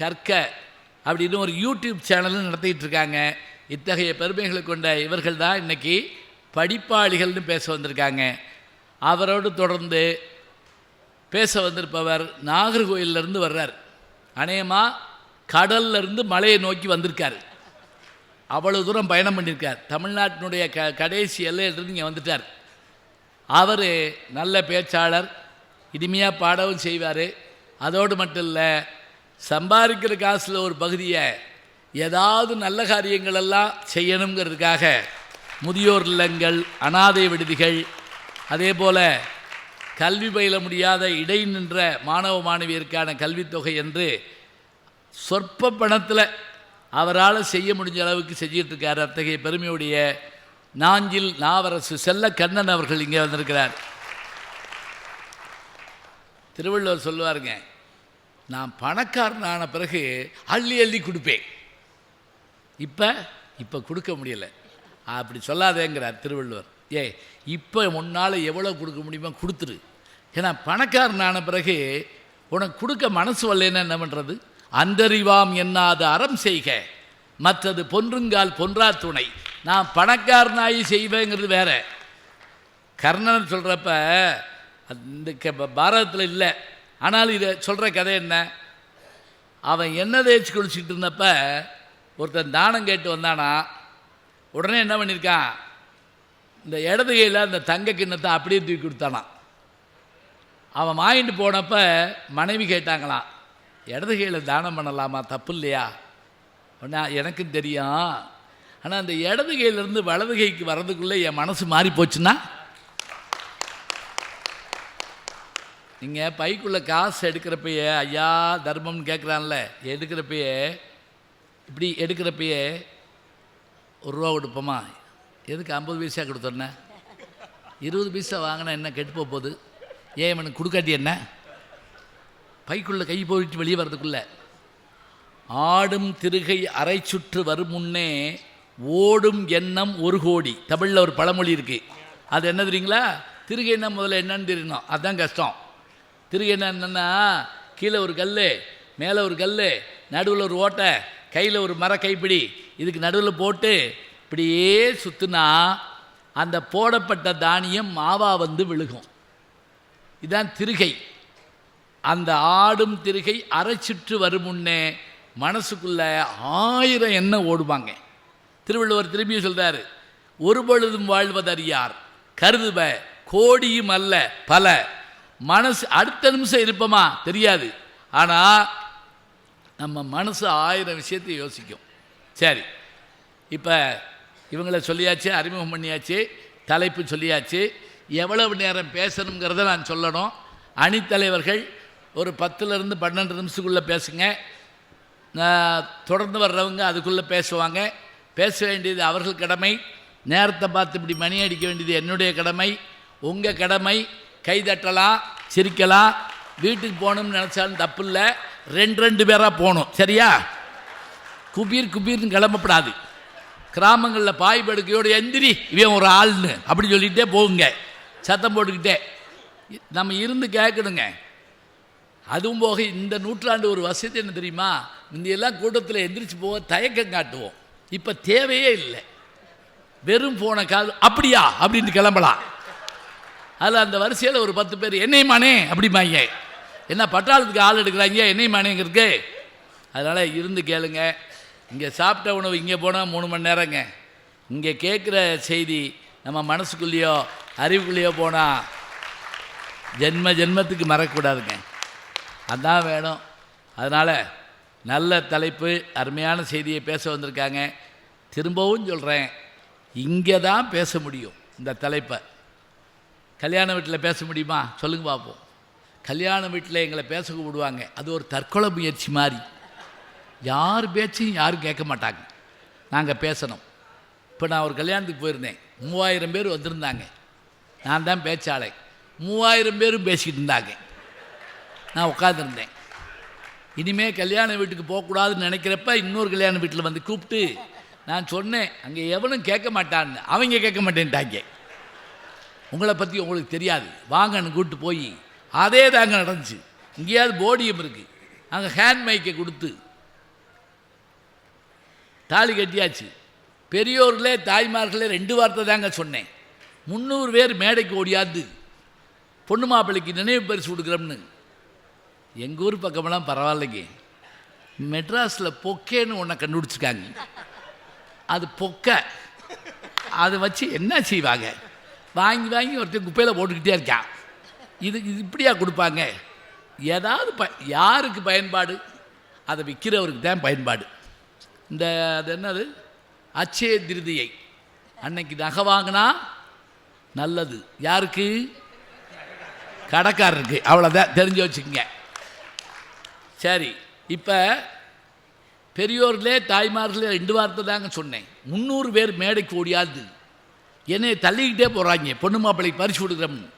கற்க அப்படின்னு ஒரு யூடியூப் சேனலும் நடத்திட்டு இருக்காங்க. இத்தகைய பெருமைகளை கொண்ட இவர்கள் தான் இன்றைக்கி படிப்பாளிகள்னு பேச வந்திருக்காங்க. அவரோடு தொடர்ந்து பேச வந்திருப்பவர் நாகர்கோயிலிருந்து வர்றார். அநேகமாக கடல்ல இருந்து மலையை நோக்கி வந்திருக்காரு. அவ்வளவு தூரம் பயணம் பண்ணியிருக்கார். தமிழ்நாட்டினுடைய கடைசி எல்லையிலிருந்து இங்கே வந்துட்டார். அவர் நல்ல பேச்சாளர், இனிமையாக பாடவும் செய்வார். அதோடு மட்டும் இல்லை, சம்பாதிக்கிற காசில் ஒரு பகுதியை ஏதாவது நல்ல காரியங்களெல்லாம் செய்யணுங்கிறதுக்காக முதியோர் இல்லங்கள், அனாதை விடுதிகள், அதே போல் கல்வி பயில முடியாத இடை நின்ற மாணவ மாணவியருக்கான கல்வித்தொகை என்று சொற்ப பணத்தில் அவரால் செய்ய முடிஞ்ச அளவுக்கு செஞ்சிட்ருக்கார். அத்தகைய பெருமையுடைய நாஞ்சில் நாவரசு செல்ல கண்ணன் அவர்கள் இங்கே வந்திருக்கிறார். திருவள்ளுவர் சொல்லுவாருங்க, நான் பணக்காரன் ஆன பிறகு அள்ளி அள்ளி கொடுப்பேன், இப்போ கொடுக்க முடியலை. அப்படி சொல்லாதேங்கிறார் திருவள்ளுவர். இப்போ முன்னால் எவ்வளோ கொடுக்க முடியுமோ கொடுத்துரு. ஏன்னா பணக்காரன் ஆன பிறகு உனக்கு கொடுக்க மனசு வரலன்னா என்ன பண்ணுறது? அந்தறிவாம் என்னாத அறம் செய்க, மற்றது பொன்றுங்கால் பொன்றா துணை. நான் பணக்காரனாகி செய்வேங்கிறது வேற. கர்ணன் சொல்கிறப்ப இந்த பாரதத்தில் இல்லை, ஆனால் இதை சொல்கிற கதை என்ன? அவன் என்ன தேய்ச்சி குளிச்சுட்டு இருந்தப்ப ஒருத்தன் தானம் கேட்டு வந்தானா. உடனே என்ன பண்ணியிருக்கான், இந்த இடது கையில் அந்த தங்க கிண்ணத்தை அப்படியே தூக்கி கொடுத்தானான். அவன் வாங்கிட்டு போனப்போ மனைவி கேட்டாங்களாம், இடது கையில் தானம் பண்ணலாமா, தப்பு இல்லையா? ஒன்றா எனக்கும் தெரியும், ஆனால் அந்த இடது கையிலேருந்து வலது கைக்கு வர்றதுக்குள்ளே என் மனசு மாறி போச்சுன்னா, நீங்கள் பைக்குள்ளே காசு எடுக்கிறப்பயே ஐயா தர்மம்னு கேட்குறான்ல, எடுக்கிறப்பயே இப்படி எடுக்கிறப்பயே ஒரு ரூபா கொடுப்போமா, எதுக்கு 50 பைசா கொடுத்தோன்னே 20 பைசா வாங்கினா என்ன கெட்டு போகுது? ஏன் இவனுக்கு கொடுக்காட்டி என்ன? பைக்குள்ளே கை போயிட்டு வெளியே வர்றதுக்குள்ளே ஆடும் திருகை அரை சுற்று வரும் முன்னே ஓடும் எண்ணம் 1 கோடி. தமிழில் ஒரு பழமொழி இருக்குது. அது என்ன தெரியுங்களா? திருகை என்ன முதல்ல என்னன்னு தெரியணும், அதுதான் கஷ்டம். திருகை என்னன்னா, கீழே ஒரு கல், மேலே ஒரு கல், நடுவில் ஒரு ஓட்டை, கையில் ஒரு மர கைப்பிடி, இதுக்கு நடுவில் போட்டு இப்படியே சுற்றுனா அந்த போடப்பட்ட தானியம் மாவா வந்து விழுகும். இதுதான் திருகை. அந்த ஆடும் திருகை அரை சுற்று வரும் முன்னே மனசுக்குள்ள 1000 எண்ணம் ஓடுவாங்க. திருவள்ளுவர் திரும்பி சொல்றாரு, ஒரு பொழுதும் வாழ்வதறியார் கருதுப கோடியும் அல்ல பல. மனசு அடுத்த நிமிஷம் இருப்போமா தெரியாது, ஆனால் நம்ம மனசு 1000 விஷயத்தை யோசிக்கும். சரி, இப்போ இவங்களை சொல்லியாச்சு, அறிமுகம் பண்ணியாச்சு, தலைப்பு சொல்லியாச்சு. எவ்வளவு நேரம் பேசணுங்கிறத நான் சொல்லணும். அணித்தலைவர்கள் ஒரு 10லேருந்து 12 நிமிஷத்துக்குள்ளே பேசுங்க. தொடர்ந்து வர்றவங்க அதுக்குள்ளே பேசுவாங்க. பேச வேண்டியது அவர்கள் கடமை. நேரத்தை பார்த்து இப்படி மணி அடிக்க வேண்டியது என்னுடைய கடமை. உங்கள் கடமை கை தட்டலாம், சிரிக்கலாம். வீட்டுக்கு போகணும்னு நினச்சாலும் தப்பு இல்லை, 2 பேராக போகணும். சரியா? குபீர்னு கிளம்பப்படாது. கிராமங்களில் பாய் படுக்கையோடு எந்திரி இவன் ஒரு ஆள்னு அப்படி சொல்லிகிட்டே போகுங்க, சத்தம் போட்டுக்கிட்டே. நம்ம இருந்து கேட்கணுங்க. அதுவும் போக இந்த நூற்றாண்டு ஒரு வசதி என்ன தெரியுமா? முந்தையெல்லாம் கூட்டத்தில் எந்திரிச்சு போக தயக்கம் காட்டுவோம். இப்போ தேவையே இல்லை, வெறும் போன காது அப்படியா அப்படின்னு கிளம்பலாம். அதில் அந்த வரிசையில் ஒரு 10 பேர் என்னையுமானே அப்படிமாங்க. என்ன பட்டாளத்துக்கு ஆள் எடுக்கிறாங்க என்னையுமானேங்கிறதுக்கு. அதனால் இருந்து கேளுங்க. இங்கே சாப்பிட்ட உணவு இங்கே போனால் 3 மணி நேரங்க. இங்கே கேட்குற செய்தி நம்ம மனசுக்குள்ளேயோ அறிவுக்குள்ளேயோ போனால் ஜென்மத்துக்கு மறக்கக்கூடாதுங்க. அதான் வேணும். அதனால் நல்ல தலைப்பு, அருமையான செய்தியை பேச வந்திருக்காங்க. திரும்பவும் சொல்கிறேன், இங்கே தான் பேச முடியும். இந்த தலைப்பை கல்யாண வீட்டில் பேச முடியுமா சொல்லுங்க பார்ப்போம். கல்யாண வீட்டில் எங்களை பேச விடுவாங்க, அது ஒரு தற்கொலை முயற்சி மாதிரி. யார் பேச்சையும் யாரும் கேட்க மாட்டாங்க, நாங்கள் பேசணும். இப்போ நான் ஒரு கல்யாணத்துக்கு போயிருந்தேன், 3000 பேர் வந்திருந்தாங்க. நான் தான் பேச்சாளை. 3000 பேரும் பேசிக்கிட்டு இருந்தாங்க, நான் உட்காந்துருந்தேன். இனிமேல் கல்யாண வீட்டுக்கு போகக்கூடாதுன்னு நினைக்கிறப்ப இன்னொரு கல்யாண வீட்டில் வந்து கூப்பிட்டு நான் சொன்னேன், அங்கே எவனும் கேட்க மாட்டான்னு. அவங்க கேட்க மாட்டேன்ட்டாங்க. உங்களை பற்றி உங்களுக்கு தெரியாது, வாங்கன்னு கூப்பிட்டு போய் அதே தாங்க நடந்துச்சு. இங்கேயாவது போடியம் இருக்குது, அங்கே ஹேண்ட் மைக்கை கொடுத்து தாலி கட்டியாச்சு. பெரியோர்களே தாய்மார்களே 2 வார்த்தை தாங்க சொன்னேன். 300 பேர் மேடைக்கு ஓடியாது பொண்ணு மாப்பிள்ளைக்கு நினைவு பரிசு கொடுக்குறோம்னு. எங்கள் ஊர் பக்கமெல்லாம் பரவாயில்லைங்க, மெட்ராஸில் பொக்கேன்னு ஒன்றை கண்டுபிடிச்சிருக்காங்க. அது பொக்கை, அதை வச்சு என்ன செய்வாங்க? வாங்கி வாங்கி ஒருத்தர் குப்பையில் போட்டுக்கிட்டே இருக்கான். இது இப்படியா கொடுப்பாங்க? ஏதாவது யாருக்கு பயன்பாடு? அதை விற்கிறவருக்கு தான் பயன்பாடு. இந்த அது என்னது, அச்சய திருதியை அன்னைக்கு நகை வாங்கினா நல்லது. யாருக்கு? கடைக்காரருக்கு. அவ்வளோதான், தெரிஞ்சு வச்சுக்கோங்க. சரி, இப்போ பெரியோர்களே தாய்மார்களே 2 வார்த்தை தாங்க சொன்னேன். 300 பேர் மேடைக்கு ஓடியாது என்னை தள்ளிக்கிட்டே போகிறாங்க. பொண்ணு மாப்பிள்ளைக்கு பரிசு கொடுக்குறோம்னு.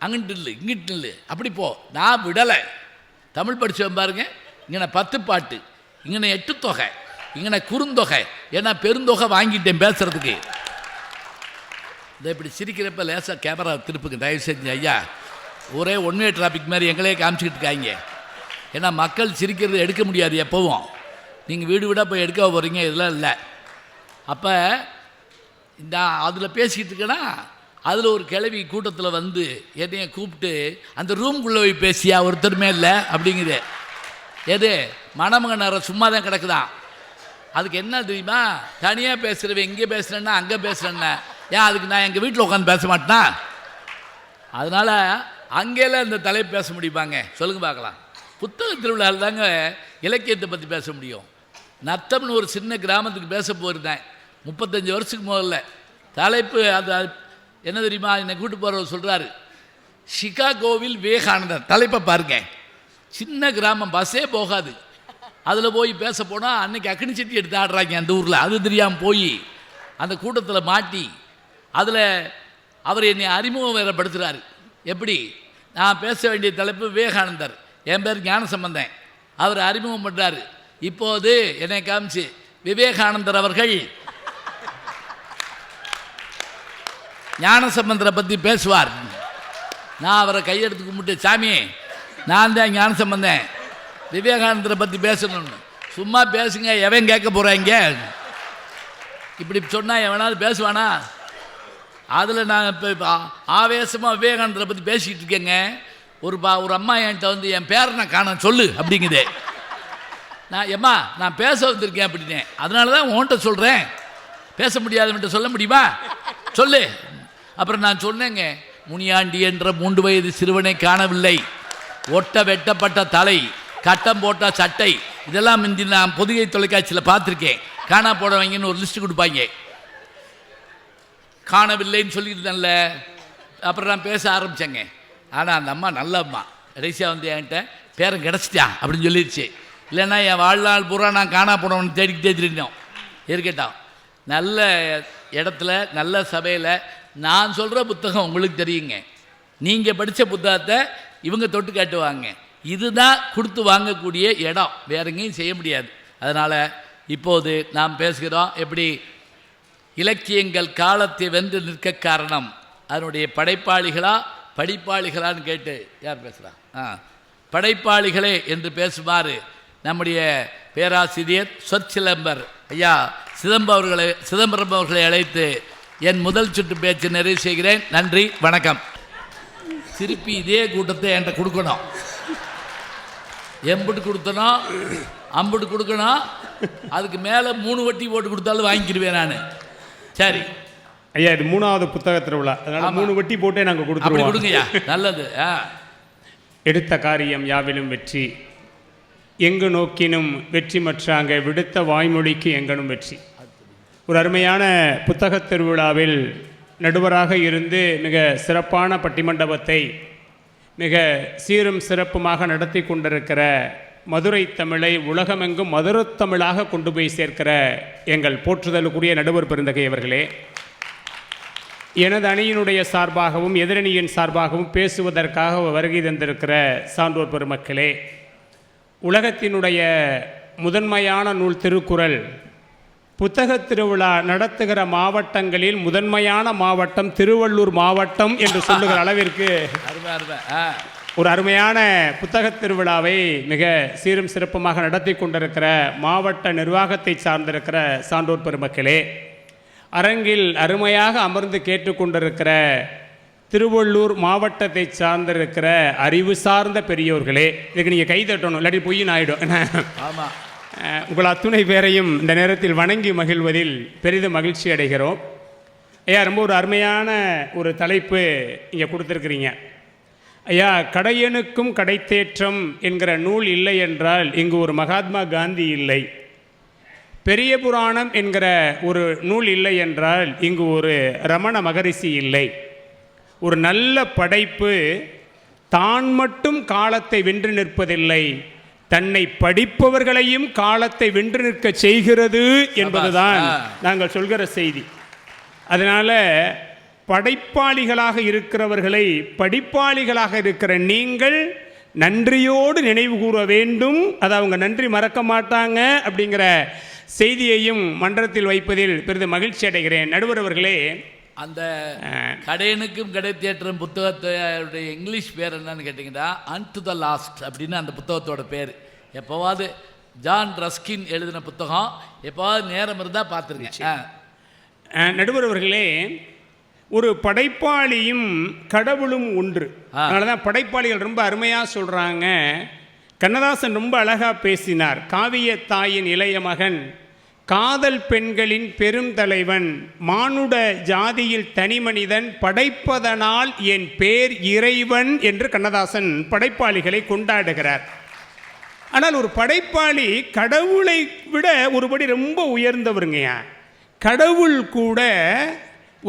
அங்கிட்டு இல்லை இங்கிட்டு இல்லை, அப்படி போ. நான் விடலை. தமிழ் படித்தவன் பாருங்க, இங்கே 10 பாட்டு, இங்கே 8 தொகை, இங்கே குறுந்தொகை. ஏன்னா பெருந்தொகை வாங்கிட்டேன் பேசுகிறதுக்கு. இதை இப்படி சிரிக்கிறப்ப லேசாக கேமரா திருப்புங்க தயவு செஞ்சு ஐயா. ஒரே ஒன்வே டிராபிக் மாதிரி எங்களே காமிச்சிக்கிட்டு இருக்காங்க. ஏன்னா மக்கள் சிரிக்கிறது எடுக்க முடியாது எப்போவும். நீங்கள் வீடு வீடாக போய் எடுக்க போகிறீங்க, இதெல்லாம் இல்லை. அப்போ நான் அதில் பேசிக்கிட்டு இருக்கேன்னா, அதில் ஒரு கிழவி கூட்டத்தில் வந்து என்னைய கூப்பிட்டு அந்த ரூம்குள்ளே போய் பேசியா ஒருத்தருமே இல்லை அப்படிங்குது. எது மணமகன் நேரம் சும்மா தான் கிடக்குதான். அதுக்கு என்ன தெரியுமா, தனியாக பேசுகிறவன் இங்கே பேசுகிறேன்னா அங்கே பேசுகிறேன்னா, ஏன் அதுக்கு நான் எங்கள் வீட்டில் உட்காந்து பேச மாட்டேனா? அதனால் அங்கேலாம் இந்த தலைப்பு பேச முடியுமாங்க? சொல்லுங்க பார்க்கலாம். புத்தக திருவிழாவில் தாங்க இலக்கியத்தை பற்றி பேச முடியும். நத்தம்னு ஒரு சின்ன கிராமத்துக்கு பேச போயிருந்தேன் 35 வருஷத்துக்கு முதல்ல. தலைப்பு அது என்ன தெரியுமா? என்னை கூட்டு போகிறவர் சொல்கிறாரு, சிகாகோவில் விவேகானந்தர். தலைப்பை பாருங்க. சின்ன கிராமம், பஸ்ஸே போகாது. அதில் போய் பேச போனால் அன்னைக்கு அக்னி சட்டி எடுத்து ஆடுறாங்க அந்த ஊரில். அது தெரியாமல் போய் அந்த கூட்டத்தில் மாட்டி, அதில் அவர் என்னை அறிமுகம் வேறப்படுத்துகிறாரு. எப்படி? நான் பேச வேண்டிய தலைப்பு விவேகானந்தர், என் பேர் ஞானசம்பந்தன். அவர் அறிமுகம் பண்ணுறாரு. இப்போது என்னை காமிச்சு, விவேகானந்தர் அவர்கள் ஞானசம்பந்தரை பற்றி பேசுவார். நான் அவரை கையெடுத்து கும்பிட்டு, சாமி நான் தான் ஞானசம்பந்தன், விவேகானந்தரை பற்றி பேசணும்னு. சும்மா பேசுங்க, எவன் கேட்க போகிறாங்க? இப்படி சொன்னால் எவனாவது பேசுவானா? அதில் நான் இப்போ ஆவேசமாக விவேகானந்தரை பற்றி பேசிக்கிட்டு இருக்கேங்க. ஒரு அம்மா என்கிட்ட வந்து, என் பேரை நான் காண சொல்லு அப்படிங்குது. நான் பேச வந்திருக்கேன் அப்படின்னேன். அதனால தான் உன்கிட்ட சொல்கிறேன். பேச முடியாதவன்ட்ட சொல்ல முடியுமா? சொல்லு. அப்புறம் நான் சொன்னேங்க, முனியாண்டி என்ற 3 வயது சிறுவனை காணவில்லை. ஒட்ட வெட்டப்பட்ட தலை, கட்டம் போட்ட சட்டை, இதெல்லாம் முந்தி நான் பொதிகை தொலைக்காட்சியில் பார்த்துருக்கேன். காணா போடவங்கன்னு ஒரு லிஸ்ட்டு கொடுப்பாங்க. காணவில்லைன்னு சொல்லியிருந்தேன்ல. அப்புறம் நான் பேச ஆரம்பித்தேங்க. ஆனால் அந்த அம்மா நல்ல அம்மா. கடைசியாக வந்து என்கிட்ட பேரன் கிடச்சிட்டான் அப்படின்னு சொல்லிடுச்சு. இல்லைன்னா என் வாழ்நாள் பூரா நான் காணா போனவன்னு தேடிக்கிட்டே திருந்தோம். இருக்கட்டும், நல்ல இடத்துல நல்ல சபையில் நான் சொல்கிற புத்தகம் உங்களுக்கு தெரியுங்க. நீங்கள் படித்த புத்தகத்தை இவங்க தொட்டு காட்டுவாங்க. இதுதான் கொடுத்து வாங்கக்கூடிய இடம், வேற எங்கேயும் செய்ய முடியாது. அதனால் இப்போது நாம் பேசுகிறோம் எப்படி இலக்கியங்கள் காலத்தை வென்று நிற்க காரணம். அதனுடைய படைப்பாளிகளா படிப்பாளிகளான்னு கேட்டு யார் பேசுகிறா? படைப்பாளிகளே என்று பேசுமாறு நம்முடைய பேராசிரியர் சொற்சிலம்பர் ஐயா சிதம்பரம் அவர்களை அழைத்து என் முதல் சுற்று பேச்சு நிறைவு செய்கிறேன். நன்றி, வணக்கம். திருப்பி இதே கூட்டத்தை என்கிட்ட கொடுக்கணும். எம்புட்டு கொடுத்தனும் அம்புட்டு கொடுக்கணும். அதுக்கு மேலே 3 வட்டி போட்டு கொடுத்தாலும் வாங்கிக்கிடுவேன் நான். சரி ஐயா, இது 3வது புத்தக திருவிழா, அதனால் 3 வட்டி போட்டே நாங்கள் கொடுத்துருவோம். கொடுங்கய்யா, நல்லது. எடுத்த காரியம் யாவிலும் வெற்றி, எங்கு நோக்கினும் வெற்றி மற்றாங்க, விடுத்த வாய்மொழிக்கு எங்கனும் வெற்றி. ஒரு அருமையான புத்தக திருவிழாவில் நடுவராக இருந்து மிக சிறப்பான பட்டிமண்டபத்தை மிக சீரும் சிறப்புமாக நடத்தி கொண்டிருக்கிற மதுரை தமிழை உலகமெங்கும் மதுரத்தமிழாக கொண்டு போய் சேர்க்கிற எங்கள் போற்றுதலுக்குரிய நடுவர் பெருந்தகை அவர்களே, எனது அணியினுடைய சார்பாகவும் எதிரணியின் சார்பாகவும் பேசுவதற்காக வருகை தந்திருக்கிற சான்றோர் பெருமக்களே, உலகத்தினுடைய முதன்மையான நூல் திருக்குறள் புத்தக திருவிழா நடத்துகிற மாவட்டங்களில் முதன்மையான மாவட்டம் திருவள்ளூர் மாவட்டம் என்று சொல்லுகிற அளவிற்கு ஒரு அருமையான புத்தக திருவிழாவை மிக சீரும் சிறப்புமாக நடத்தி கொண்டிருக்கிற மாவட்ட நிர்வாகத்தை சார்ந்திருக்கிற சான்றோர் பெருமக்களே, அரங்கில் அருமையாக அமர்ந்து கேட்டுக்கொண்டிருக்கிற திருவள்ளூர் மாவட்டத்தை சார்ந்திருக்கிற அறிவு சார்ந்த பெரியோர்களே, இதுக்கு நீங்கள் கை தட்டணும், இல்லாட்டி பொய்ன்னு ஆகிடும். ஆமாம். உங்கள் அத்துணை பேரையும் இந்த நேரத்தில் வணங்கி மகிழ்வதில் பெரிதும் மகிழ்ச்சி அடைகிறோம். ஐயா, ரொம்ப ஒரு அருமையான ஒரு தலைப்பு இங்கே கொடுத்துருக்குறீங்க. ஐயா, கடையனுக்கும் கடைத்தேற்றம் என்கிற நூல் இல்லை என்றால் இங்கு ஒரு மகாத்மா காந்தி இல்லை. பெரிய புராணம் என்கிற ஒரு நூல் இல்லை என்றால் இங்கு ஒரு ரமண மகரிஷி இல்லை. ஒரு நல்ல படைப்பு தான் மட்டும் காலத்தை வென்று நிற்பதில்லை, தன்னை படிப்பவர்களையும் காலத்தை வென்று நிற்க செய்கிறது என்பதுதான் நாங்கள் சொல்கிற செய்தி. அதனால் படைப்பாளிகளாக இருக்கிறவர்களை படிப்பாளிகளாக இருக்கிற நீங்கள் நன்றியோடு நினைவு கூற வேண்டும். அதை அவங்க நன்றி மறக்க மாட்டாங்க அப்படிங்கிற செய்தியையும் மன்றத்தில் வைப்பதில் பெரிதும் மகிழ்ச்சி அடைகிறேன். நடுவர் அவர்களே, அந்த கடையனுக்கும் கடை தேற்றம் புத்தகத்தோடைய இங்கிலீஷ் பேர் என்னன்னு கேட்டிங்கன்னா அண்ட் டு த லாஸ்ட் அப்படின்னு அந்த புத்தகத்தோட பேர். எப்போவாது ஜான் ரஸ்கின் எழுதின புத்தகம், எப்போவாது நேரம் இருந்தால் பார்த்துருக்கேன். நடுவர் அவர்களே, ஒரு படைப்பாளியும் கடவுளும் ஒன்று. அதனால தான் படைப்பாளிகள் ரொம்ப அருமையாக சொல்கிறாங்க. கண்ணதாசன் ரொம்ப அழகாக பேசினார். காவிய தாயின் இளைய மகன், காதல் பெண்களின் பெரும் தலைவன், மானுட ஜாதியில் தனி மனிதன், படைப்பதனால் என் பேர் இறைவன் என்று கண்ணதாசன் படைப்பாளிகளை கொண்டாடுகிறார். ஆனால் ஒரு படைப்பாளி கடவுளை விட ஒருபடி ரொம்ப உயர்ந்தவருங்கய்யா. கடவுள் கூட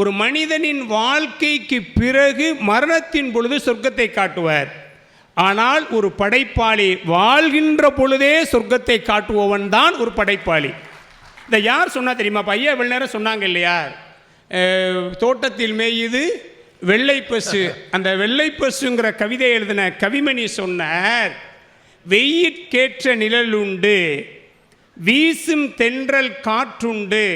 ஒரு மனிதனின் வாழ்க்கைக்கு பிறகு மரணத்தின் பொழுது சொர்க்கத்தை காட்டுவார். ஆனால் ஒரு படைப்பாளி வாழ்கின்ற பொழுதே சொர்க்கத்தை காட்டுபவன் தான் ஒரு படைப்பாளி. இதை யார் சொன்னா தெரியுமா? ஐயா வெள்ள நேரம் சொன்னாங்க இல்லையா, தோட்டத்தில் மேயுது வெள்ளை பசு. அந்த வெள்ளை பசுங்கிற கவிதை எழுதின கவிமணி சொன்னார், வெயிற்கேற்ற நிழல் உண்டு, வீசும் தென்றல் காற்றுண்டு,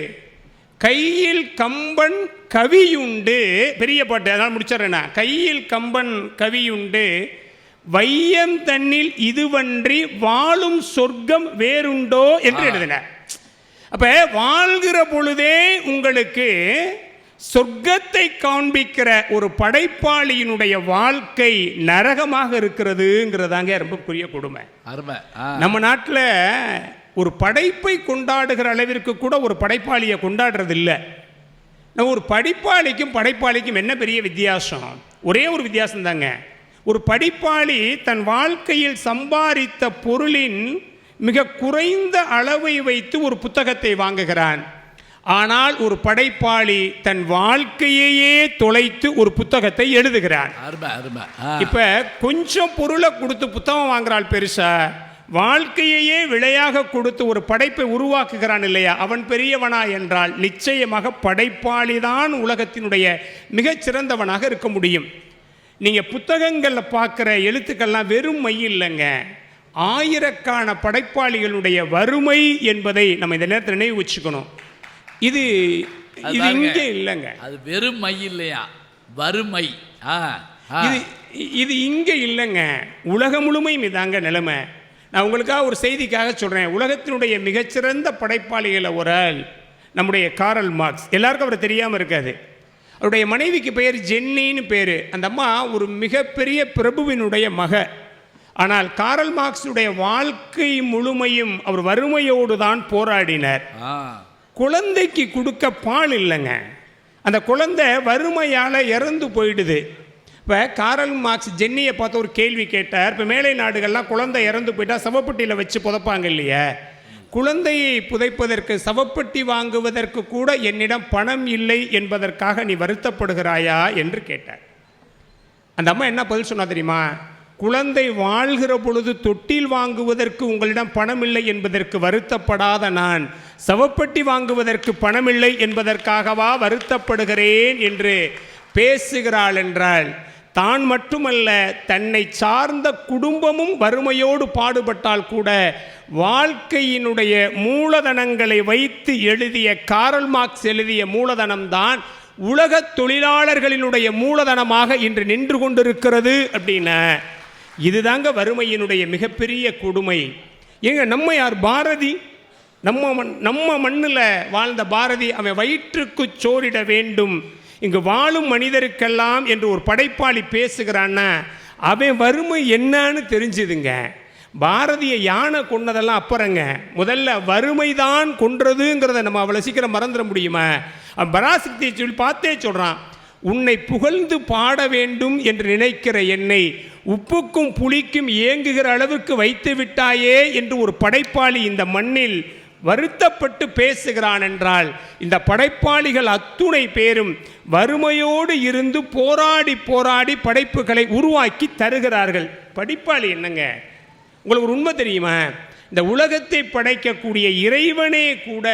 கையில் கம்பன் கவியுண்டு. பெரிய பாட்டு, அதனால் முடிச்சிடறேண்ணா. கையில் கம்பன் கவியுண்டு, வையம் தன்னில் இதுவன்றி வாழும் சொர்க்கம் வேறுண்டோ என்று எழுதினார். அப்ப வாழ்கிற பொழுதே உங்களுக்கு சொர்க்கத்தை காண்பிக்கிற ஒரு படைப்பாளியினுடைய வாழ்க்கை நரகமாக இருக்கிறதுங்கிறதாங்க ரொம்ப பெரிய கொடுமை. நம்ம நாட்டில் ஒரு படைப்பை கொண்டாடுகிற அளவிற்கு கூட ஒரு படைப்பாளியை கொண்டாடுறது இல்லை. நம்ம ஒரு படிப்பாளிக்கும் படைப்பாளிக்கும் என்ன பெரிய வித்தியாசம்? ஒரே ஒரு வித்தியாசம் தாங்க. ஒரு படிப்பாளி தன் வாழ்க்கையில் சம்பாதித்த பொருளின் மிக குறைந்த அளவை வைத்து ஒரு புத்தகத்தை வாங்குகிறான். ஆனால் ஒரு படைப்பாளி தன் வாழ்க்கையையே தொலைத்து ஒரு புத்தகத்தை எழுதுகிறான். இப்ப கொஞ்சம் பொருளை கொடுத்து புத்தகம் வாங்குறாள் பெருசா, வாழ்க்கையையே விலையாக கொடுத்து ஒரு படைப்பை உருவாக்குகிறான் இல்லையா, அவன் பெரியவனா என்றால் நிச்சயமாக படைப்பாளி தான் உலகத்தினுடைய மிகச்சிறந்தவனாக இருக்க முடியும். நீங்கள் புத்தகங்களில் பார்க்குற எழுத்துக்கள்லாம் வெறும் மை இல்லைங்க, ஆயிரக்கான படைப்பாளிகளுடைய வறுமை என்பதை நம்ம இந்த நேரத்தில் நினைவு வச்சுக்கணும். இது இங்கே இல்லைங்க, அது வெறும் மை இல்லையா, வறுமை. இது இங்கே இல்லைங்க, உலகம் முழுமையும் இதாங்க நிலைமை. நான் உங்களுக்காக ஒரு செய்திக்காக சொல்கிறேன். உலகத்தினுடைய மிகச்சிறந்த படைப்பாளிகளை ஒரு ஆள் நம்முடைய காரல் மார்க்ஸ். எல்லாருக்கும் அவரை தெரியாமல் இருக்காது. அவருடைய மனைவிக்கு பெயர் ஜென்னின்னு பேர். அந்த அம்மா ஒரு மிகப்பெரிய பிரபுவினுடைய மக. ஆனால் காரல் மார்க்ஸுடைய வாழ்க்கை முழுமையும் அவர் வறுமையோடு தான் போராடினார். குழந்தைக்கு கொடுக்க பால் இல்லைங்க, அந்த குழந்தை வறுமையால் இறந்து போயிடுது. இப்போ காரல் மார்க்ஸ் ஜென்னியை பார்த்து ஒரு கேள்வி கேட்டார். இப்போ மேலை நாடுகள்லாம் குழந்தை இறந்து போயிட்டால் சவப்பட்டியில் வச்சு புதைப்பாங்க இல்லையா, குழந்தையை புதைப்பதற்கு சவப்பட்டி வாங்குவதற்கு கூட என்னிடம் பணம் இல்லை என்பதற்காக நீ வருத்தப்படுகிறாயா என்று கேட்டார். அந்த அம்மா என்ன பதில் சொன்னா தெரியுமா? குழந்தை வாழ்கிற பொழுது தொட்டில் வாங்குவதற்கு உங்களிடம் பணம் இல்லை என்பதற்கு வருத்தப்படாத நான் சவப்பட்டி வாங்குவதற்கு பணமில்லை என்பதற்காகவா வருத்தப்படுகிறேன் என்று பேசுகிறாள் என்றால், தான் மட்டுமல்ல தன்னை சார்ந்த குடும்பமும் வறுமையோடு பாடுபட்டால் கூட வாழ்க்கையினுடைய மூலதனங்களை வைத்து எழுதிய காரல் மார்க்ஸ் எழுதிய மூலதனம்தான் உலக தொழிலாளர்களினுடைய மூலதனமாக இன்று நின்று கொண்டிருக்கிறது. அப்படின்னா இதுதாங்க வறுமையினுடைய மிகப்பெரிய கொடுமை. ஏங்க நம்ம யார்? பாரதி. நம்ம மண்ணில் வாழ்ந்த பாரதி, அவன் வயிற்றுக்கு சோறிட வேண்டும் இங்கு வாழும் மனிதருக்கெல்லாம் என்று ஒரு படைப்பாளி பேசுகிறான்னா அவன் வறுமை என்னன்னு தெரிஞ்சுதுங்க. பாரதிய யானை கொன்னதெல்லாம் அப்புறங்க, முதல்ல வறுமைதான் கொன்றதுங்கிறத நம்ம அவ்வளோ சீக்கிரம் மறந்துட முடியுமா? பராசக்தியை சொல்லி பார்த்தே சொல்கிறான், உன்னை புகழ்ந்து பாட வேண்டும் என்று நினைக்கிற என்னை உப்புக்கும் புளிக்கும் ஏங்குகிற அளவுக்கு வைத்து விட்டாயே என்று ஒரு படைப்பாளி இந்த மண்ணில் வருத்தப்பட்டு பேசுகிறான் என்றால், இந்த படைப்பாளிகள் அத்துணை பேரும் வறுமையோடு இருந்து போராடி போராடி படைப்புகளை உருவாக்கி தருகிறார்கள். படைப்பாளி என்னங்க, உங்களுக்கு ஒரு உண்மை தெரியுமா? இந்த உலகத்தை படைக்கக்கூடிய இறைவனே கூட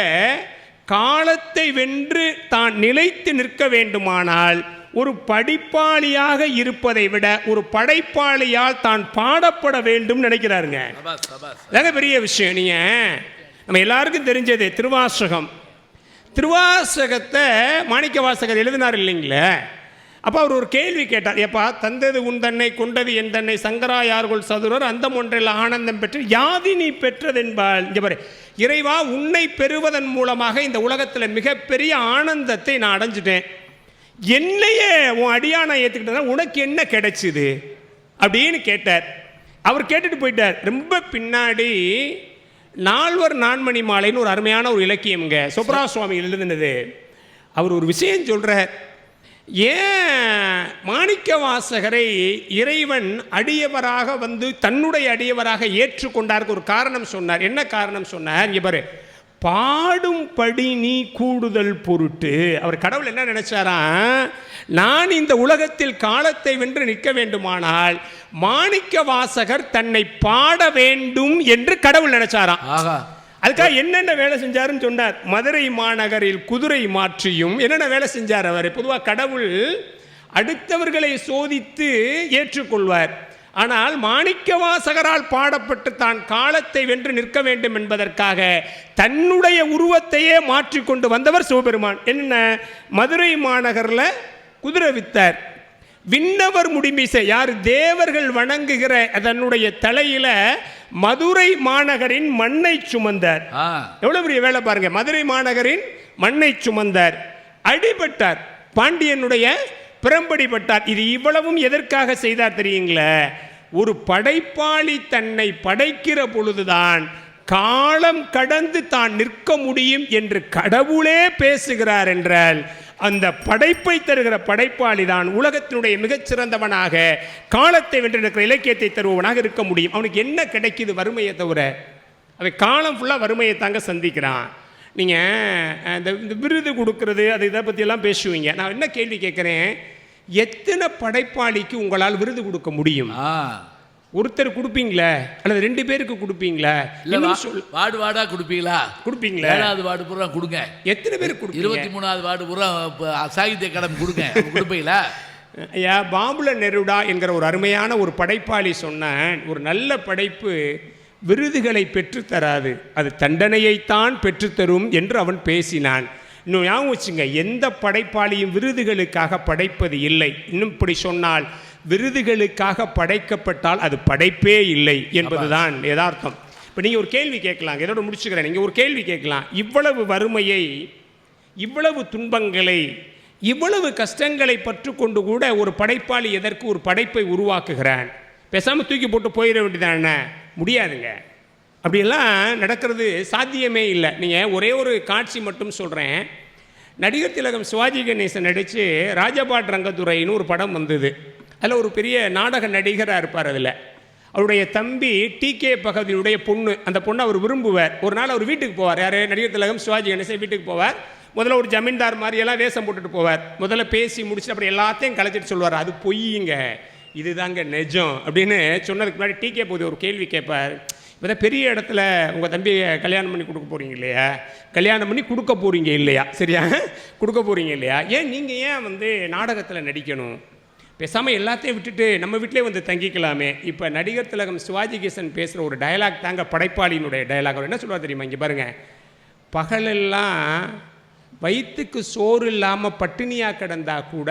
காலத்தை வென்று தான் நிலைத்து நிற்க வேண்டுமானால் ஒரு படிப்பாளியாக இருப்பதை விட ஒரு படைப்பாளியால் தான் பாடப்பட வேண்டும் நினைக்கிறாருங்க. அதாங்க பெரிய விஷயம். நீங்க நம்ம எல்லாருக்கும் தெரிஞ்சது திருவாசகம். திருவாசகத்தை மாணிக்கவாசகர் எழுதினார் இல்லைங்களே. அப்போ அவர் ஒரு கேள்வி கேட்டார், எப்பா தந்தது உன் தன்னை கொண்டது என் தன்னை சங்கராயார்கள் சதுரர் அந்த ஒன்றில் ஆனந்தம் பெற்று யாதி நீ பெற்றதென்பால். இங்கே பாரு, இறைவா உன்னை பெறுவதன் மூலமாக இந்த உலகத்தில் மிகப்பெரிய ஆனந்தத்தை நான் அடைஞ்சிட்டேன், என்னையே உன் அடியானை ஏற்றுக்கிட்டா உனக்கு என்ன கிடைச்சிது அப்படின்னு கேட்டார். அவர் கேட்டுட்டு போயிட்டார். ரொம்ப பின்னாடி நால்வர் நான்மணி மாலைன்னு ஒரு அருமையான ஒரு இலக்கியம்ங்க, சுப்ரா சுவாமி எழுதுனது. அவர் ஒரு விஷயம் சொல்கிறார், ஏன் மாணிக்க வாசகரை இறைவன் அடியவராக வந்து தன்னுடைய அடியவராக ஏற்றுக்கொண்டாருக்கு ஒரு காரணம் சொன்னார். என்ன காரணம் சொன்னார்? இங்கே பாரு, பாடும்படி நீ கூடுதல் பொருட்டு. அவர் கடவுள் என்ன நினைச்சாராம், நான் இந்த உலகத்தில் காலத்தை வென்று நிற்க வேண்டுமானால் மாணிக்க வாசகர் தன்னை பாட வேண்டும் என்று கடவுள் நினைச்சாராம். அதுக்காக என்னென்ன வேலை செஞ்சாருன்னு சொன்னார். மதுரை மாநகரில் குதிரை மாற்றியும் என்னென்ன வேலை செஞ்சார் அவர். பொதுவாக கடவுள் அடுத்தவர்களை சோதித்து ஏற்றுக்கொள்வார். ஆனால் மாணிக்கவாசகரால் பாடப்பட்டு தான் காலத்தை வென்று நிற்க வேண்டும் என்பதற்காக தன்னுடைய உருவத்தையே மாற்றிக்கொண்டு வந்தவர் சிவபெருமான். என்ன, மதுரை மாநகரில் குதிரை வித்தார். விண்ணவர் முடிமிசை, யார் தேவர்கள் வணங்குகிற தன்னுடைய தலையில மதுரை மாநகரின் மண்ணை சுமந்தார். எவ்வளவு பெரிய வேலை பாருங்க. மதுரை மாநகரின் மண்ணை சுமந்தார். அடிபட்டார், பாண்டியனுடைய பிரம்படிப்பட்டார். இது இவ்வளவும் எதற்காக செய்தார் தெரியுங்களா? ஒரு படைப்பாளி தன்னை படைக்கிற பொழுதுதான் காலம் கடந்து தான் நிற்க முடியும் என்று கடவுளே பேசுகிறார் என்றால், அந்த படைப்பை தருகிற படைப்பாளி தான் உலகத்தினுடைய மிகச்சிறந்தவனாக காலத்தை வென்று இருக்கிற இலக்கியத்தை தருவவனாக இருக்க முடியும். அவனுக்கு என்ன கிடைக்குது? வறுமையை தவிர. அவன் காலம் ஃபுல்லாக வறுமையை தாங்க சந்திக்கிறான். நீங்கள் இந்த விருது கொடுக்கறது அது இதை பற்றியெல்லாம் பேசுவீங்க. நான் என்ன கேள்வி கேட்குறேன், எத்தனை படைப்பாளிக்கு உங்களால் விருது கொடுக்க முடியும்? ஒருத்தர் கொடுப்பீங்களா அல்லது 2 பேருக்கு கொடுப்பீங்களா? வார்டு வார்டா கொடுப்பீங்களா? கொடுப்பீங்களா? 7வது வார்டு பூரா கொடுங்க. எத்தனை பேர் கொடுப்பீங்க? 23வது வார்டு பூரா சாகித்ய அகாடமி கொடுங்க. கொடுப்பீங்களா? ஐயா, பாபுல நெருடா என்கிற ஒரு அருமையான ஒரு படைப்பாளி சொன்ன ஒரு நல்ல படைப்பு விருதுகளை பெற்றுத்தராது, அது தண்டனையைத்தான் பெற்றுத்தரும் என்று அவன் பேசினான். இன்னும் ஞாபகம் வச்சுங்க, எந்த படைப்பாளியும் விருதுகளுக்காக படைப்பது இல்லை. இன்னும் இப்படி சொன்னால், விருதுகளுக்காக படைக்கப்பட்டால் அது படைப்பே இல்லை என்பதுதான் யதார்த்தம். இப்போ நீங்கள் ஒரு கேள்வி கேட்கலாம், இதோட முடிச்சுக்கிறேன். நீங்கள் ஒரு கேள்வி கேட்கலாம், இவ்வளவு வறுமையை, இவ்வளவு துன்பங்களை, இவ்வளவு கஷ்டங்களை பற்றுக்கொண்டு கூட ஒரு படைப்பாளி எதற்கு ஒரு படைப்பை உருவாக்குகிறான்? பேசாமல் தூக்கி போட்டு போயிட வேண்டியதானே? முடியாதுங்க. அப்படியெல்லாம் நடக்கிறது சாத்தியமே இல்லை. நீங்கள் ஒரே ஒரு காட்சி மட்டும் சொல்கிறேன். நடிகர் திலகம் சிவாஜி கணேசன் நடித்து ராஜபாட் ரங்கத்துறைன்னு ஒரு படம் வந்தது. அதில் ஒரு பெரிய நாடக நடிகராக இருப்பார். அதில் அவருடைய தம்பி TK பகவதியுடைய பொண்ணு, அந்த பொண்ணை அவர் விரும்புவார். ஒரு நாள் அவர் வீட்டுக்கு போவார். யார்? நடிகர் திலகம் சிவாஜி கணேசன் வீட்டுக்கு போவார். முதல்ல ஒரு ஜமீன்தார் மாதிரியெல்லாம் வேஷம் போட்டுட்டு போவார். முதல்ல பேசி முடிச்சுட்டு அப்படி எல்லாத்தையும் கலைச்சிட்டு சொல்லுவார், அது பொய்யுங்க, இதுதாங்க நிஜம் அப்படின்னு சொன்னதுக்கு முன்னாடி TK பகவதி ஒரு கேள்வி கேட்பார். இப்போ பெரிய இடத்துல உங்கள் தம்பியை கல்யாணம் பண்ணி கொடுக்க போகிறீங்க இல்லையா? கல்யாணம் பண்ணி கொடுக்க போகிறீங்க இல்லையா? சரியா? கொடுக்க போகிறீங்க இல்லையா? நீங்கள் ஏன் நாடகத்தில் நடிக்கணும்? பேசாமல் எல்லாத்தையும் விட்டுட்டு நம்ம வீட்டிலே தங்கிக்கலாமே. இப்போ நடிகர் திலகம் சிவாஜி கணேசன் பேசுகிற ஒரு டயலாக் தாங்க படைப்பாளியினுடைய டயலாக். அவர் என்ன சொல்லுவார் தெரியுமா? இங்கே பாருங்கள், பகலெல்லாம் வயிற்றுக்கு சோறு இல்லாமல் பட்டினியாக கிடந்தா கூட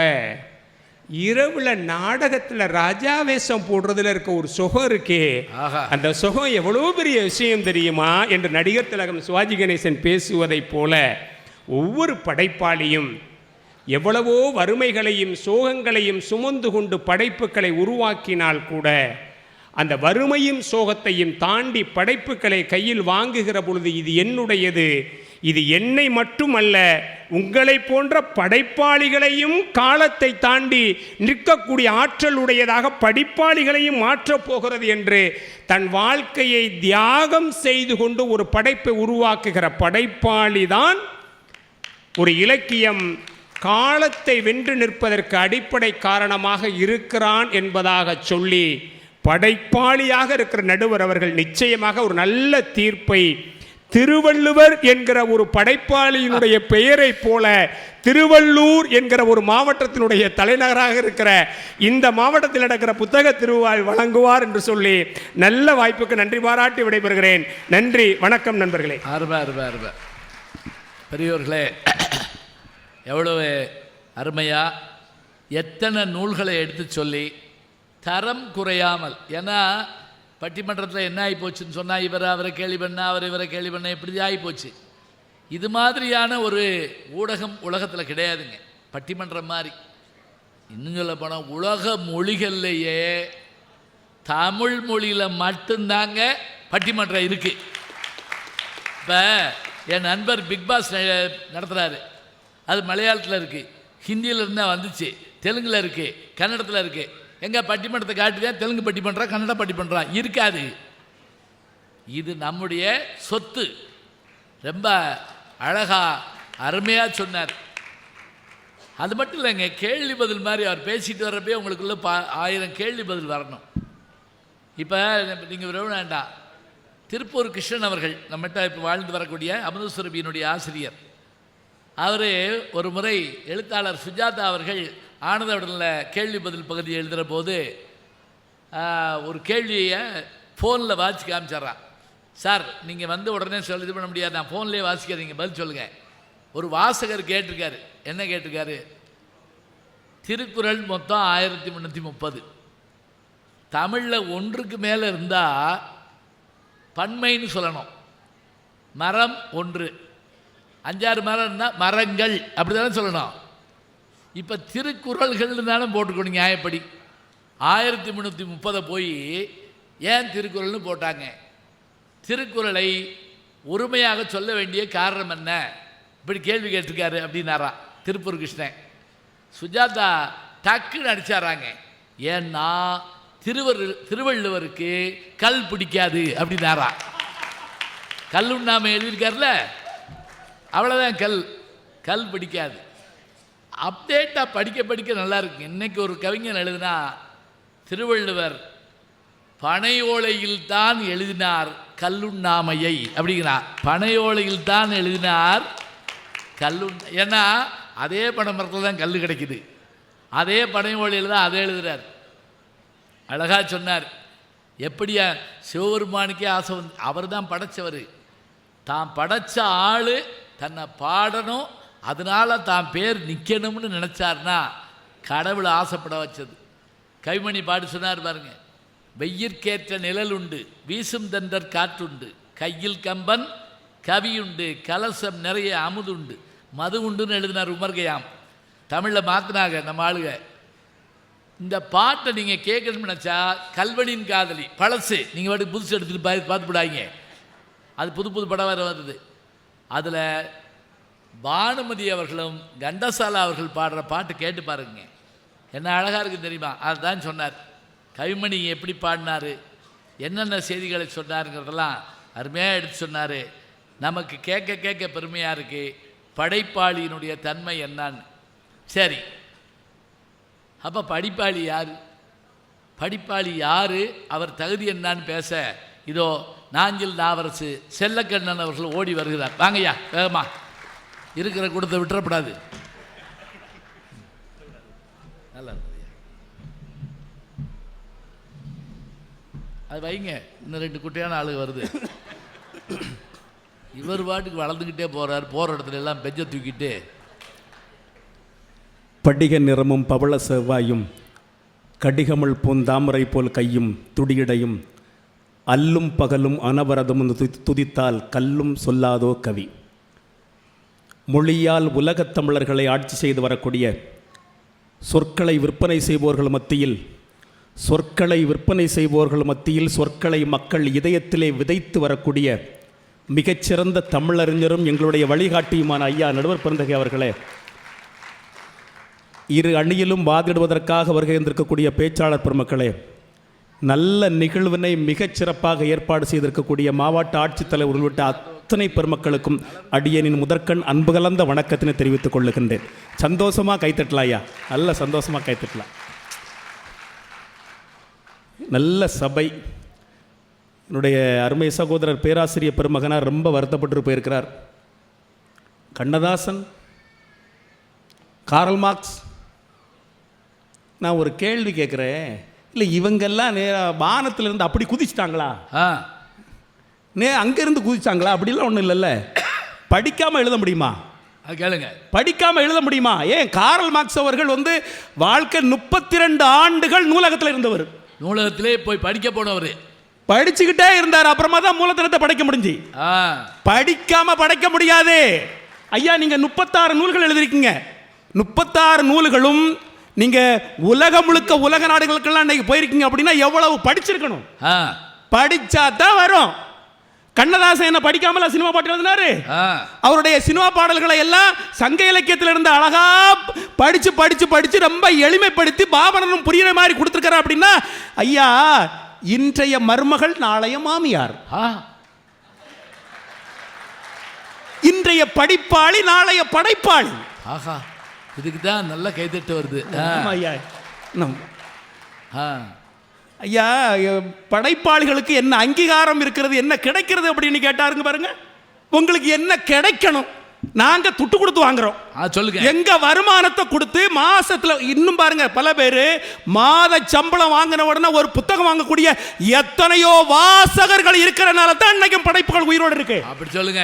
இரவில் நாடகத்தில் ராஜாவேஷம் போடுறதுல இருக்க ஒரு சுகம் இருக்கே, அந்த சுகம் எவ்வளோ பெரிய விஷயம் தெரியுமா என்று நடிகர் திலகம் சிவாஜி கணேசன் பேசுவதைப் போல ஒவ்வொரு படைப்பாளியும் எவ்வளவோ வறுமைகளையும் சோகங்களையும் சுமந்து கொண்டு படைப்புகளை உருவாக்கினால் கூட அந்த வறுமையும் சோகத்தையும் தாண்டி படைப்புகளை கையில் வாங்குகிற பொழுது இது என்னுடையது, இது என்னை மட்டுமல்ல உங்களை போன்ற படைப்பாளிகளையும் காலத்தை தாண்டி நிற்கக்கூடிய ஆற்றல் உடையதாக படிப்பாளிகளையும் மாற்றப் போகிறது என்று தன் வாழ்க்கையை தியாகம் செய்து கொண்டு ஒரு படைப்பை உருவாக்குகிற படைப்பாளி தான் ஒரு இலக்கியம் காலத்தை வென்று நிற்பதற்கு அடிப்படை காரணமாக இருக்கிறான் என்பதாக சொல்லி, படைப்பாளியாக இருக்கிற நடுவர் அவர்கள் நிச்சயமாக ஒரு நல்ல தீர்ப்பை, திருவள்ளுவர் என்கிற ஒரு படைப்பாளியினுடைய பெயரை போல திருவள்ளூர் என்கிற ஒரு மாவட்டத்தினுடைய தலைநகராக இருக்கிற இந்த மாவட்டத்தில் நடக்கிற புத்தக திருவிழாவை வழங்குவார் என்று சொல்லி நல்ல வாய்ப்புக்கு நன்றி பாராட்டி விடைபெறுகிறேன். நன்றி, வணக்கம் நண்பர்களே. பெரியோர்களே, எவ்வளவு அருமையா எத்தனை நூல்களை எடுத்து சொல்லி தரம் குறையாமல், ஏன்னா பட்டிமன்றத்தில் என்ன ஆகி போச்சுன்னு சொன்னால் அவரை கேள்வி பண்ண, இவரை கேள்வி பண்ண, இப்படி ஆகி போச்சு. இது மாதிரியான ஒரு ஊடகம் உலகத்தில் கிடையாதுங்க பட்டிமன்றம் மாதிரி. இன்னும் சொல்ல போனால் உலக மொழிகள்லேயே தமிழ் மொழியில் மட்டும்தாங்க பட்டிமன்றம் இருக்குது. இப்போ என் நண்பர் பிக் பாஸ் நடத்துகிறாரு, அது மலையாளத்தில் இருக்குது, ஹிந்தியில் இருந்தால் வந்துச்சு, தெலுங்கில் இருக்குது, கன்னடத்தில் இருக்குது. எங்கே பட்டிமன்றத்தை காட்டுதேன், தெலுங்கு பட்டிமன்றம், கன்னட பட்டிமன்றம் இருக்காது. இது நம்முடைய சொத்து. ரொம்ப அழகா அருமையாக சொன்னார். அது மட்டும் இல்லைங்க, கேள்வி பதில் மாதிரி அவர் பேசிட்டு வர்றப்பே உங்களுக்குள்ள 1000 கேள்வி பதில் வரணும். இப்போ நீங்கள் விட வேண்டாம், திருப்பூர் கிருஷ்ணன் அவர்கள் நம்மகிட்ட இப்போ வாழ்ந்து வரக்கூடிய அமுதசுரபியினுடைய ஆசிரியர், அவர் ஒரு முறை எழுத்தாளர் சுஜாதா அவர்கள் ஆனந்தவுடனில் கேள்வி பதில் பகுதியை எழுதுகிற போது ஒரு கேள்வியை ஃபோனில் வாசிக்க காமிச்சிட்றான். சார் நீங்கள் வந்து உடனே இது பண்ண முடியாது, நான் ஃபோன்லேயே வாசிக்கிறீங்க, பதில் சொல்லுங்கள். ஒரு வாசகர் கேட்டிருக்காரு, என்ன கேட்டிருக்காரு, திருக்குறள் மொத்தம் 1330, தமிழில் ஒன்றுக்கு மேலே இருந்தால் பன்மைன்னு சொல்லணும், மரம் 1, 5-6 மரம் இருந்தால் மரங்கள் அப்படி தானே சொல்லணும். இப்போ திருக்குறள்கள்னு தானே போட்டுக்கணும் நியாயப்படி. 1330 போய் ஏன் திருக்குறள்னு போட்டாங்க? திருக்குறளை ஒருமையாக சொல்ல வேண்டிய காரணம் என்ன? இப்படி கேள்வி கேட்டிருக்காரு அப்படின்னாரா திருப்பூர் கிருஷ்ணன். சுஜாதா டக்குன்னு அடிச்சாராங்க, ஏன்னா திருவள்ளுவருக்கு கல் பிடிக்காது அப்படின்னாரா. கல்லுன்னு நாம் எழுதியிருக்காருல, அவ்வளோதான், கல் பிடிக்காது. அப்டேட்டாக படிக்க நல்லா இருக்கு. இன்றைக்கி ஒரு கவிஞன் எழுதினா, திருவள்ளுவர் பனை ஓலையில் தான் எழுதினார் கல்லுண்ணாமையை அப்படிங்கிறார். பனை ஓலையில் தான் எழுதினார் ஏன்னா அதே பனை மரத்தில் தான் கல் கிடைக்குது, அதே பனை ஓலையில் தான் அதை எழுதுகிறார். அழகாக சொன்னார். எப்படியா சிவபெருமானுக்கே ஆசை வந்து, அவர் தான் படைத்தவர், தான் படைத்த ஆள் தன்னை பாடணும், அதனால் தான் பேர் நிற்கணும்னு நினச்சார்னா கடவுளை ஆசைப்பட வச்சது. கவிமணி பாடு சொன்னார் பாருங்க, வெயிற்கேற்ற நிழல் உண்டு, வீசும் தென்றற் காற்றுண்டு, கையில் கம்பன் கவியுண்டு, கலசம் நிறைய அமுதுண்டு, மது உண்டுன்னு எழுதினார் உமர்கையாம். தமிழில் மாற்றினாங்க நம்ம ஆளுக. இந்த பாட்டை நீங்கள் கேட்கணும்னு நினச்சா கல்வனின் காதலி பழசு, நீங்கள் பாட்டு புதுசு எடுத்துகிட்டு பார்த்து விடாங்க, அது புது படம் வேறு வருது. அதில் பானுமதி அவர்களும் கண்டசாலா அவர்கள் பாடுற பாட்டு கேட்டு பாருங்க, என்ன அழகாக இருக்குது தெரியுமா? அதுதான் சொன்னார். கவிமணி எப்படி பாடினார், என்னென்ன செய்திகளை சொன்னாருங்கிறதெல்லாம் அருமையாக எடுத்து சொன்னார். நமக்கு கேட்க பெருமையாக இருக்குது படைப்பாளியினுடைய தன்மை என்னான்னு. சரி, அப்போ படிப்பாளி யார், அவர் தகுதி என்னான்னு பேச இதோ நாஞ்சில் நாவரசு செல்லக்கண்ணன் அவர்கள் ஓடி வருகிறார். வாங்கய்யா வேகமா, இருக்கிற கொடுத்த விட்டுறப்படாது. நல்லா அது வைங்க, இன்னும் 2 குட்டையான ஆளுங்க வருது. இவர் பாட்டுக்கு வளர்ந்துக்கிட்டே போகிறார், போகிற இடத்துல எல்லாம் பெஞ்சை தூக்கிட்டு. படிக நிறமும் பவள செவ்வாயும் கடிகமல் பூந்தாமரை போல் கையும் துடியடையும் அல்லும் பகலும் அனவரதமும் துதித்தால் கல்லும் சொல்லாதோ கவி. மொழியால் உலகத் தமிழர்களை ஆட்சி செய்து வரக்கூடிய சொற்களை விற்பனை செய்பவர்கள் மத்தியில் சொற்களை மக்கள் இதயத்திலே விதைத்து வரக்கூடிய மிகச்சிறந்த தமிழறிஞரும் எங்களுடைய வழிகாட்டியுமான ஐயா நடுவர் பெருந்தகை அவர்களே, இரு அணியிலும் வாதிடுவதற்காக வருகை இருந்திருக்கக்கூடிய பேச்சாளர் பெருமக்களே, நல்ல நிகழ்வினை மிகச் சிறப்பாக ஏற்பாடு செய்திருக்கக்கூடிய மாவட்ட ஆட்சித்தலைவர் உள்ளிட்ட அத்தனை பெருமக்களுக்கும் அடியனின் முதற்கண் அன்பு கலந்த வணக்கத்தினை தெரிவித்துக் கொள்ளுகின்றேன். சந்தோஷமாக கைத்தட்டலாம் ஐயா, நல்ல சந்தோஷமாக கைத்தட்டலாம். நல்ல சபை. என்னுடைய அருமை சகோதரர் பேராசிரியர் பெருமகனார் ரொம்ப வருத்தப்பட்டு போயிருக்கிறார். Kannadasan, Karl Marx. நான் ஒரு கேள்வி கேட்குறேன், இல்லை இவங்கெல்லாம் வானத்திலிருந்து அப்படி குதிச்சிட்டாங்களா? அங்கேருந்து குதிச்சாங்களா? அப்படிலாம் ஒன்றும் இல்லைல்ல. படிக்காமல் எழுத முடியுமா? கேளுங்க, படிக்காமல் எழுத முடியுமா? ஏன் காரல் மார்க்ஸ் அவர்கள் வாழ்க்கை 32 ஆண்டுகள் நூலகத்தில் இருந்தவர். நூலகத்திலே போய் படிக்க போனவர், படிச்சுக்கிட்டே இருந்தார். அப்புறமா தான் மூலத்தனத்தை படைக்க முடிஞ்சு. படிக்காம படைக்க முடியாது ஐயா. நீங்க 36 நூல்கள் எழுதிருக்கீங்க. 36 நூல்களும் நீங்க உலகம் முழுக்க உலக நாடுகளுக்கெல்லாம் இன்னைக்கு போயிருக்கீங்க அப்படின்னா எவ்வளவு படிச்சிருக்கணும்? படிச்சா தான் வரும். கண்ணதாசன் என்ன படிக்காமல சினிமா பாட்டு எழுதினாரு? அவருடைய சினிமா பாடல்களை எல்லாம் சங்க இலக்கியத்தில் இருந்து அழகா படிச்சு படிச்சு படிச்சு ரொம்ப எளிமைப்படுத்தி பாபனரும் புரியுற மாதிரி கொடுத்துருக்காரு. அப்படின்னா ஐயா, இன்றைய மருமகள் நாளைய மாமியார், இன்றைய படிப்பாளி நாளைய படைப்பாளி. ஆஹா, இதுக்கு தான் நல்ல கைதட்டு வருது. ஐயா, படைப்பாளிகளுக்கு என்ன அங்கீகாரம் இருக்கிறது, என்ன கிடைக்கிறது அப்படின்னு கேட்டாருங்க பாருங்க. உங்களுக்கு என்ன கிடைக்கணும்? நாங்க துட்டு கொடுத்து வாங்குறோம். சொல்லுங்க, எங்க வருமானத்தை கொடுத்து மாசத்துல. இன்னும் பாருங்க, பல பேரு மாத சம்பளம் வாங்கின உடனே ஒரு புத்தகம் வாங்கக்கூடிய எத்தனையோ வாசகர்கள் இருக்கிறனால தான் இன்னைக்கு படைப்புகள் உயிரோடு இருக்கு. அப்படி சொல்லுங்க.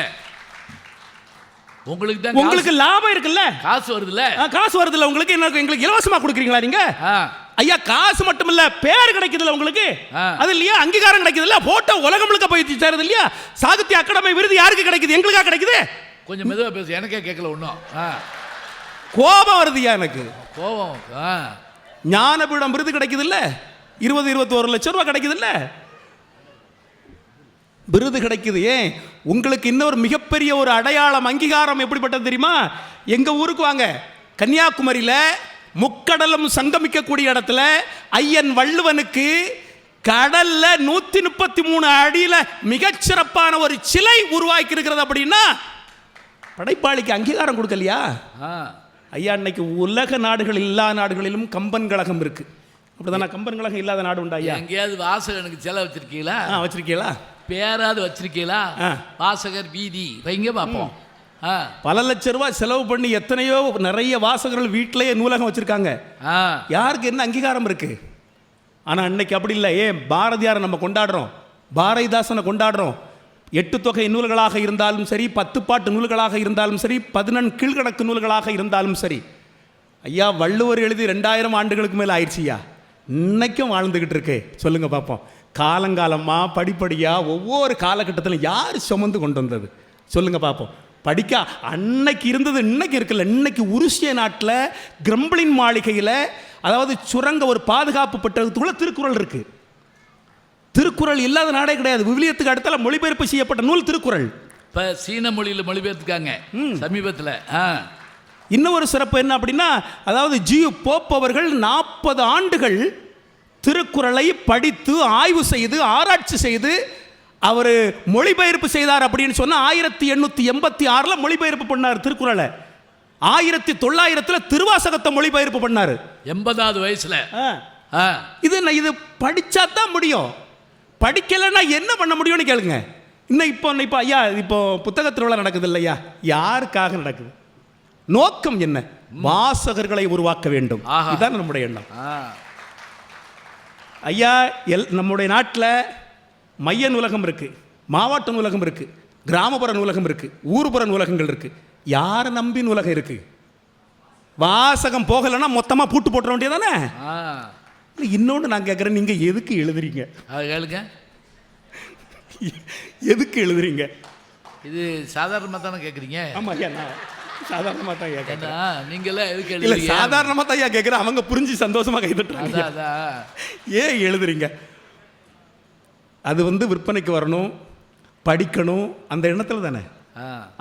உங்களுக்கு லாபம் இருக்குல்ல, காசு வருதுல்ல. காசு வருதுல்ல உங்களுக்கு. எங்களுக்கு இலவசமா கொடுக்குறீங்களா நீங்க? ஐயா, காசு மட்டும் இல்ல, பேர் கிடைக்குதுல்ல உங்களுக்கு. அது இல்லையா, அங்கீகாரம் கிடைக்குதுல்ல, போட்டோ உலகம் முழுக்க போய் சேருது இல்லையா. சாகித்ய அகாடமி விருது யாருக்கு கிடைக்குது? எங்களுக்கா கிடைக்குது. கொஞ்சம் மெதுவா பேசு, எனக்கே கேட்கல ஒன்றும். கோபம் வருதுயா எனக்கு. கோபம். ஞானபீடம் விருது கிடைக்குது இல்ல, 20-21 லட்சம் ரூபாய் கிடைக்குது இல்ல, விருது கிடைக்குது. ஏன் உங்களுக்கு இன்னொரு மிகப்பெரிய ஒரு அடையாளம், அங்கீகாரம் எப்படிப்பட்டது தெரியுமா? எங்க ஊருக்கு வாங்க, கன்னியாகுமரியில முக்கடலும் சங்கமிக்கக்கூடிய இடத்துல ஐயன் வள்ளுவனுக்கு கடல்ல 133 அடியில மிகச்சிறப்பான ஒரு சிலை உருவாக்கி இருக்கிறது. அப்படின்னா படைப்பாளிக்கு அங்கீகாரம் கொடுக்கலையா? ஐயா, இன்னைக்கு உலக நாடுகள் எல்லா நாடுகளிலும் கம்பன் கழகம் இருக்கு. அப்படிதானே? கம்பன் கழகம் இல்லாத நாடு உண்டா ஐயா? எங்கேயாவது வாசகனுக்கு செலவு வச்சிருக்கீங்களா? வச்சிருக்கீங்களா? பேராது வச்சிருக்கீங்களா? வாசகர் வீதி வைங்க பார்ப்போம். பல லட்சம் ரூபாய் செலவு பண்ணி எத்தனையோ நிறைய வாசகர்கள் வீட்டிலேயே நூலகம் வச்சிருக்காங்க. யாருக்கு என்ன அங்கீகாரம் இருக்கு? ஆனா இன்னைக்கு அப்படி இல்லை. ஏன் பாரதியாரை நம்ம கொண்டாடுறோம், பாரதிதாசனை கொண்டாடுறோம். 8 தொகை நூல்களாக இருந்தாலும் சரி, 10 பாட்டு நூல்களாக இருந்தாலும் சரி, 14 கீழ்கணக்கு நூல்களாக இருந்தாலும் சரி. ஐயா, வள்ளுவர் எழுதி 2000 ஆண்டுகளுக்கு மேல ஆயிடுச்சுயா. இன்னைக்கும் வாழ்ந்துகிட்டு இருக்கு. சொல்லுங்க பார்ப்போம். காலங்காலமா படிப்படியா ஒவ்வொரு காலகட்டத்திலும் யார் சுமந்து கொண்டு வந்தது? சொல்லுங்க பார்ப்போம். படிக்க அன்னைக்கு இருந்தது இன்னைக்கு இருக்குல்ல. இன்னைக்கு உருசிய நாட்டில் கிரம்பிளின் மாளிகையில், அதாவது சுரங்க ஒரு பாதுகாப்பு பெற்றதுக்குள்ள திருக்குறள் இருக்கு. திருக்குறள் இல்லாத நாடே கிடையாது. விவிலியத்துக்கு அடுத்தால மொழிபெயர்ப்பு செய்யப்பட்ட நூல் திருக்குறள். இப்போ சீன மொழியில் மொழிபெயர்த்துக்காங்க சமீபத்தில். இன்னும் ஒரு சிறப்பு என்ன அப்படின்னா, அதாவது ஜியு போப் அவர்கள் 40 ஆண்டுகள் திருக்குறளை படித்து ஆய்வு செய்து ஆராய்ச்சி செய்து அவர் மொழிபெயர்ப்பு செய்தார். அப்படின்னு சொன்னா 1886 மொழிபெயர்ப்பு பண்ணார் திருக்குறளை. 1900 திருவாசகத்தை மொழிபெயர்ப்பு பண்ணார் 80வது வயசுல. இது படிச்சா தான் முடியும். படிக்கலைன்னா என்ன பண்ண முடியும்னு கேளுங்க. இப்போ ஐயா, இப்போ புத்தக திருவிழா நடக்குது இல்லையா? யாருக்காக நடக்குது? நோக்கம் என்ன? வாசகர்களை உருவாக்க வேண்டும். இதுதான் நம்முடைய எண்ணம். ஐயா, நம்முடைய நாட்டில் மைய நூலகம் இருக்கு, மாவட்ட நூலகம் இருக்கு, கிராமப்புற நூலகம் இருக்கு, ஊர்புற நூலகங்கள் இருக்கு. யாரை நம்பி நூலகம் இருக்கு? வாசகம் போகலைன்னா மொத்தமா பூட்டு போட்டுற வேண்டியதானே? இன்னொன்று நான் கேட்குறேன், நீங்க எதுக்கு எழுதுறீங்க? கேளுங்க, எதுக்கு எழுதுறீங்க? இது சாதாரணமாக தானே கேட்குறீங்க? ஆமா ஐயா, சாதாரணமா தான் ஐயா கேட்கிறேன். ஏன்னா நீங்களாம் எதுக்கு இல்ல எழுதுறீங்க? சாதாரணமா தான் ஐயா கேட்கிறேன். அவங்க புரிஞ்சு சந்தோஷமா கை அதான் தட்டுறாங்க. அதான் ஏன் எழுதுறீங்க? அது விற்பனைக்கு வரணும், படிக்கணும், அந்த எண்ணத்துல தானே.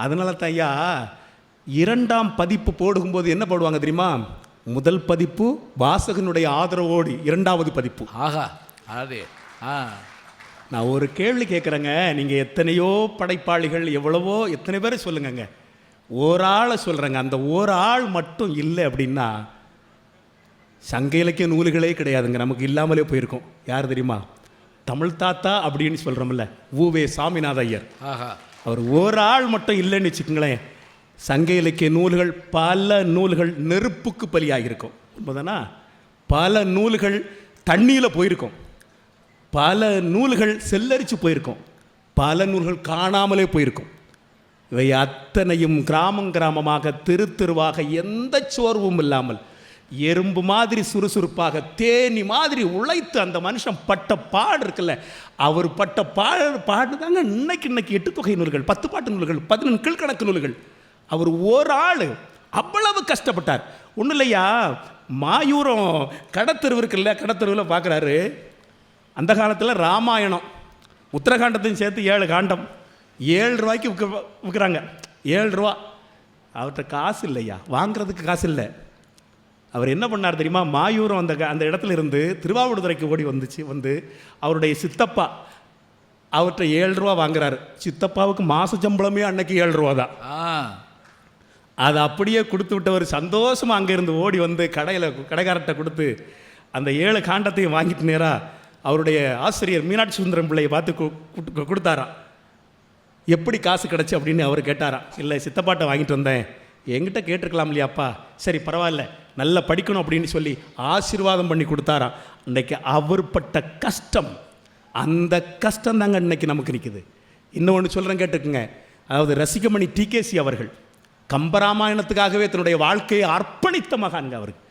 அதனால தான் ஐயா 2ஆம் பதிப்பு போடும்போது என்ன போடுவாங்க தெரியுமா? முதல் பதிப்பு வாசகனுடைய ஆதரவோடு 2வது பதிப்பு. ஆஹா அதே நான் ஒரு கேள்வி கேட்குறேங்க. நீங்கள் எத்தனையோ படைப்பாளிகள் எவ்வளவோ எத்தனை பேரை சொல்லுங்கங்க. ஒரு ஆளை சொல்கிறேங்க. அந்த ஒரு ஆள் மட்டும் இல்லை அப்படின்னா சங்க இலக்கிய நூல்களே கிடையாதுங்க, நமக்கு இல்லாமலே போயிருக்கோம். யார் தெரியுமா? தமிழ் தாத்தா அப்படின்னு சொல்கிறோம்ல, ஊவே சாமிநாத ஐயர். ஆஹா அவர் ஒரு ஆள் மட்டும் இல்லைன்னு வச்சுக்கோங்களேன், சங்க இலக்கிய நூல்கள் பல நூல்கள் நெருப்புக்கு பலியாகிருக்கும். உண்மைதானா? பல நூல்கள் தண்ணியில் போயிருக்கும், பல நூல்கள் செல்லரிச்சு போயிருக்கும், பல நூல்கள் காணாமலே போயிருக்கும். இவை அத்தனையும் கிராமம் கிராமமாக தெரு தெருவாக எந்த சோர்வும் இல்லாமல் எறும்பு மாதிரி சுறுசுறுப்பாக தேனி மாதிரி உழைத்து அந்த மனுஷன் பட்ட பாடு இருக்குல்ல, அவர் பட்ட பாடு தாங்க இன்னைக்கு 8 தொகை நூல்கள், 10 பாட்டு நூல்கள், 11 கீழ்கணக்கு நூல்கள். அவர் ஒரு ஆள் அவ்வளவு கஷ்டப்பட்டார். ஒன்றும் இல்லையா, மாயூரம் கடத்தெருவு இருக்குல்ல, கடத்தெருவில் பார்க்குறாரு. அந்த காலத்தில் ராமாயணம் உத்தரகாண்டத்தையும் சேர்த்து 7 காண்டம் 7 ரூபாய்க்கு விற்கிறாங்க. 7 ரூபா. அவர்கிட்ட காசு இல்லையா, வாங்குறதுக்கு காசு இல்லை. அவர் என்ன பண்ணார் தெரியுமா? மாயூரம் அந்த இடத்துல இருந்து திருவாவடுதுறைக்கு ஓடி வந்து அவருடைய சித்தப்பா அவர்கிட்ட 7 ரூபா வாங்குறாரு. சித்தப்பாவுக்கு மாச சம்பளமே அன்னைக்கு 7 ரூபா தான். அதை அப்படியே கொடுத்து விட்டவர் சந்தோஷமாக அங்கேருந்து ஓடி வந்து கடைக்காரர்கிட்ட கொடுத்து அந்த 7 காண்டத்தையும் வாங்கிட்டு நேராக அவருடைய ஆசிரியர் மீனாட்சி சுந்தரம் பிள்ளையை பார்த்து கொடுத்தாராம். எப்படி காசு கிடச்சி அப்படின்னு அவர் கேட்டாராம். இல்லை சித்தப்பாட்டை வாங்கிட்டு வந்தேன், என்கிட்ட கேட்டிருக்கலாம் இல்லையாப்பா, சரி பரவாயில்ல நல்லா படிக்கணும் அப்படின்னு சொல்லி ஆசீர்வாதம் பண்ணி கொடுத்தாராம். இன்றைக்கி அவர் பட்ட கஷ்டம், அந்த கஷ்டம் தாங்க இன்னைக்கு நமக்கு நிற்குது. இன்னொன்று சொல்கிறேன் கேட்டுக்குங்க. அதாவது ரசிகமணி டிகேசி அவர்கள் கம்பராமாயணத்துக்காகவே தன்னுடைய வாழ்க்கையை அர்ப்பணித்த மகான்க. அவருக்கு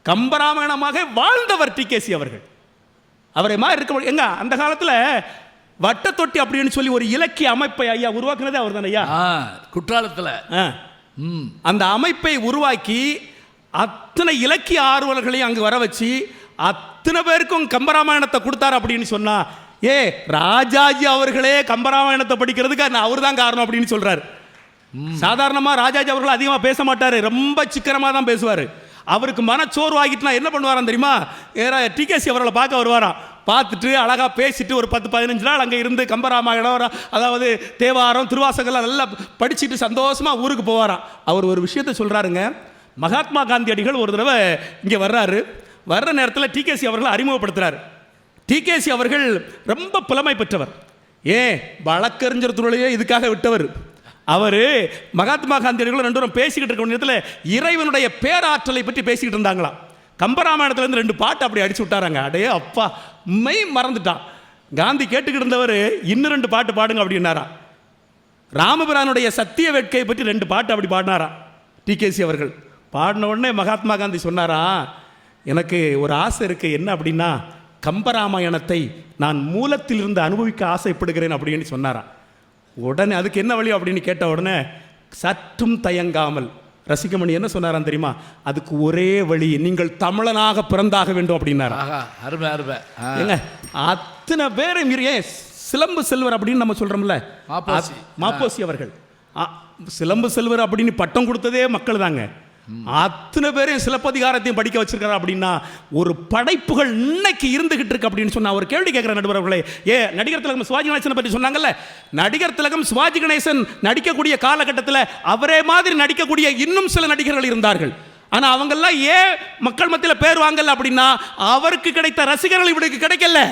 கம்பராமாயணமாக வாழ்ந்தவர் டிகேசி அவர்கள். அவரை மாதிரி இருக்க எங்க அந்த காலத்தில் வட்ட தொட்டி அப்படின்னு சொல்லி ஒரு இலக்கிய அமைப்பை ஐயா உருவாக்குனதே அவர் தானே ஐயா, குற்றாலத்தில். அந்த அமைப்பை உருவாக்கி அத்தனை இலக்கிய ஆர்வலர்களையும் அங்கு வர வச்சு அத்தனை பேருக்கும் கம்பராமாயணத்தை கொடுத்தார் அப்படின்னு சொன்னா, ராஜாஜி அவர்களே கம்பராமாயணத்தை படிக்கிறதுக்கு அவர் தான் காரணம் அப்படின்னு சொல்றாரு. சாதாரணமாக ராஜாஜி அவர்கள் அதிகமாக பேச மாட்டார், ரொம்ப சிக்கனமாக தான் பேசுவார். அவருக்கு மனச்சோர்வு ஆகிட்டுனா என்ன பண்ணுவாராம் தெரியுமா? டிகேசி அவர்களை பார்க்க வருவாராம். பார்த்துட்டு அழகாக பேசிட்டு ஒரு 10-15 நாள் அங்கே இருந்து கம்பராமாயணம், அதாவது தேவாரம், திருவாசகெல்லாம் நல்லா படிச்சுட்டு சந்தோஷமாக ஊருக்கு போவாராம். அவர் ஒரு விஷயத்தை சொல்கிறாருங்க. மகாத்மா காந்தியடிகள் ஒரு தடவை இங்கே வர்ற நேரத்தில் டிகேசி அவர்களை அறிமுகப்படுத்துகிறார். டிகேசி அவர்கள் ரொம்ப புலமை பெற்றவர், வழக்கறிஞர் துறையே இதுக்காக விட்டவர். அவர் மகாத்மா காந்தியடிகள் 2 பேரும் பேசிக்கிட்டு இருக்க நேரத்தில் இறைவனுடைய பேராற்றலை பற்றி பேசிக்கிட்டு இருந்தாங்களாம். கம்பராமாயணத்துலேருந்து 2 பாட்டு அப்படி அடிச்சு விட்டாராங்க. அடையே அப்பா மெய் மறந்துட்டான். காந்தி கேட்டுக்கிட்டு இருந்தவர் இன்னும் 2 பாட்டு பாடுங்க அப்படின்னாரா. ராமபிரானுடைய சத்திய வேட்கையை பற்றி 2 பாட்டு அப்படி பாடினாரா டிகேசி அவர்கள். பாடின உடனே மகாத்மா காந்தி சொன்னாரா, எனக்கு ஒரு ஆசை இருக்குது, என்ன அப்படின்னா கம்பராமாயணத்தை நான் மூலத்திலிருந்து அனுபவிக்க ஆசைப்படுகிறேன் அப்படின்னு சொன்னாரா. உடனே அதுக்கு என்ன வழி அப்படின்னு கேட்ட உடனே சற்றும் தயங்காமல் ரசிகமணி என்ன சொன்னாராம் தெரியுமா? அதுக்கு ஒரே வழி, நீங்கள் தமிழனாக பிறந்தாக வேண்டும் அப்படின்னாரா. ஏங்க அத்தனை பேரும் சிலம்பு செல்வர் அப்படின்னு நம்ம சொல்றோம்ல, மாப்போசி அவர்கள் சிலம்பு செல்வர் அப்படின்னு பட்டம் கொடுத்ததே மக்கள் தாங்க. அத்தனை பேரையும் சிலப்பதிகாரத்தையும் படிக்க வச்சிருக்காரு. அப்படின்னா ஒரு படைப்புகள் இன்னைக்கு இருந்துகிட்டு இருக்கு அப்படின்னு சொன்னா ஒரு கேள்வி கேட்கிற நடுவர் அவர்களே, நடிகர் திலகம் சிவாஜி கணேசனை பற்றி சொன்னாங்கல்ல, நடிகர் திலகம் சிவாஜி கணேசன் நடிக்கக்கூடிய காலகட்டத்தில் அவரே மாதிரி நடிக்கக்கூடிய இன்னும் சில நடிகர்கள் இருந்தார்கள். ஆனா அவங்கெல்லாம் மக்கள் மத்தியில் பேர் வாங்கல அப்படின்னா அவருக்கு கிடைத்த ரசிகர்கள் இவருக்கு கிடைக்கல.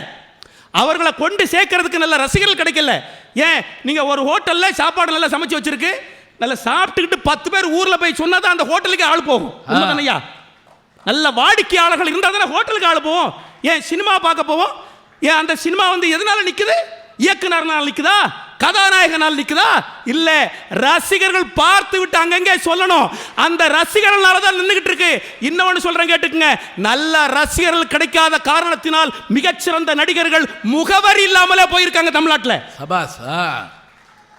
அவர்களை கொண்டு சேர்க்கறதுக்கு நல்ல ரசிகர்கள் கிடைக்கல. நீங்க ஒரு ஹோட்டல்ல சாப்பாடு நல்லா சமைச்சு வச்சிருக்கு, நல்லா சாப்பிட்டுக்கிட்டு 10 பேர் ஊர்ல போய் சொன்னா தான் அந்த ஹோட்டலுக்கு ஆள் போகும். உண்மைதானையா? நல்ல வாடிக்கையாளர்கள் இருந்தால் தானே ஹோட்டலுக்கு ஆள் போவோம். சினிமா பார்க்க போவோம். அந்த சினிமா எதனால நிக்குது? இயக்குனர்னால் நிக்குதா? கதாநாயகனால் நிக்குதா? இல்ல, ரசிகர்கள் பார்த்து விட்டு அங்கங்கே சொல்லணும். அந்த ரசிகர்களால தான் நின்றுகிட்டு இருக்கு. இன்னொன்னு சொல்றேன் கேட்டுக்குங்க. நல்ல ரசிகர்கள் கிடைக்காத காரணத்தினால் மிகச்சிறந்த நடிகர்கள் முகவரி இல்லாமலே போயிருக்காங்க தமிழ்நாட்டில்.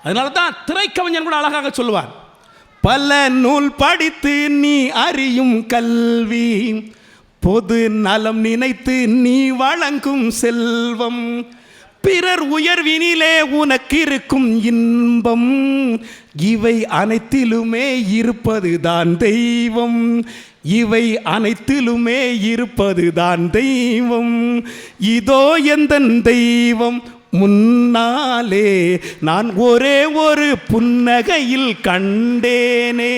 அதனால தான் திரைக்கவிஞன் கூட அழகாக சொல்லுவார், பல நூல் படித்து நீ அறியும் கல்வி, பொது நலம் நினைத்து நீ வழங்கும் செல்வம், பிறர் உயர்வினிலே உனக்கு இருக்கும் இன்பம், இவை அனைத்திலுமே இருப்பதுதான் தெய்வம், இவை அனைத்திலுமே இருப்பதுதான் தெய்வம், இதோ எந்தன் தெய்வம் முன்னாலே நான் ஒரே ஒரு புன்னகையில் கண்டேனே.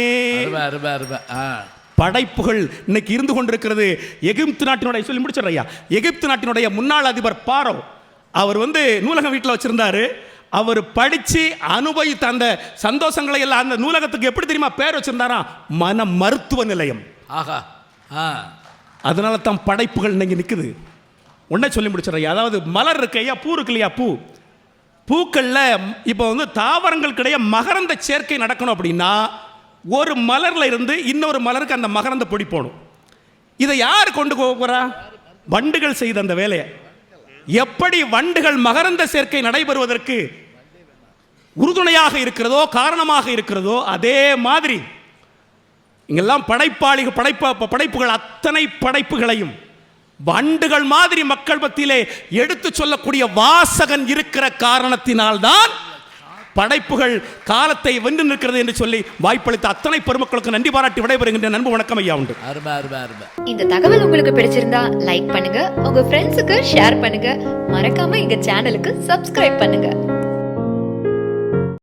படைப்புகள் இன்னைக்கு இருந்து கொண்டிருக்கிறது. எகிப்து நாட்டினுடைய சொல்லி முடிச்சிடறையா, எகிப்து நாட்டினுடைய முன்னாள் அதிபர் பாரோ, அவர் நூலகம் வீட்டில் வச்சிருந்தாரு. அவர் படிச்சு அனுபவித்த அந்த சந்தோஷங்களை எல்லாம் அந்த நூலகத்துக்கு எப்படி தெரியுமா பேர் வச்சிருந்தாரா? மன மருத்துவ நிலையம். ஆகா, அதனால தான் படைப்புகள் இன்னைக்கு நிற்குது. ஒன்றை சொல்லி முடிச்சிடறையா, அதாவது மலர் இருக்கு ஐயா, பூ இருக்கு இல்லையா, பூக்கள்ல இப்போ தாவரங்களுக்கிடையே மகரந்த சேர்க்கை நடக்கணும் அப்படின்னா ஒரு மலர்ல இருந்து இன்னொரு மலருக்கு அந்த மகரந்த பொடி போடும். இதை யார் கொண்டு போகிறா? வண்டுகள் செய்த அந்த வேலையை. எப்படி வண்டுகள் மகரந்த சேர்க்கை நடைபெறுவதற்கு உறுதுணையாக இருக்கிறதோ, காரணமாக இருக்கிறதோ, அதே மாதிரி இங்கெல்லாம் படைப்புகள் அத்தனை படைப்புகளையும் வண்டுகள் மாதிரி மக்கள் மத்தியிலே எடுத்து சொல்லக்கூடிய வாசகன் இருக்கிற காரணத்தினால்தான் படைப்புகள் காலத்தை வென்று நிற்கிறது என்று சொல்லி வாய்ப்பளித்த அத்தனை பெருமக்களுக்கு நன்றி பாராட்டி விடைபெறுகின்ற நண்பு வணக்கம் ஐயா உண்டு. இந்த தகவல் உங்களுக்கு பிடிச்சிருந்தா லைக் பண்ணுங்க, உங்க ஃப்ரெண்ட்ஸுக்கு ஷேர் பண்ணுங்க, மறக்காம எங்க சேனலுக்கு சப்ஸ்கிரைப் பண்ணுங்க.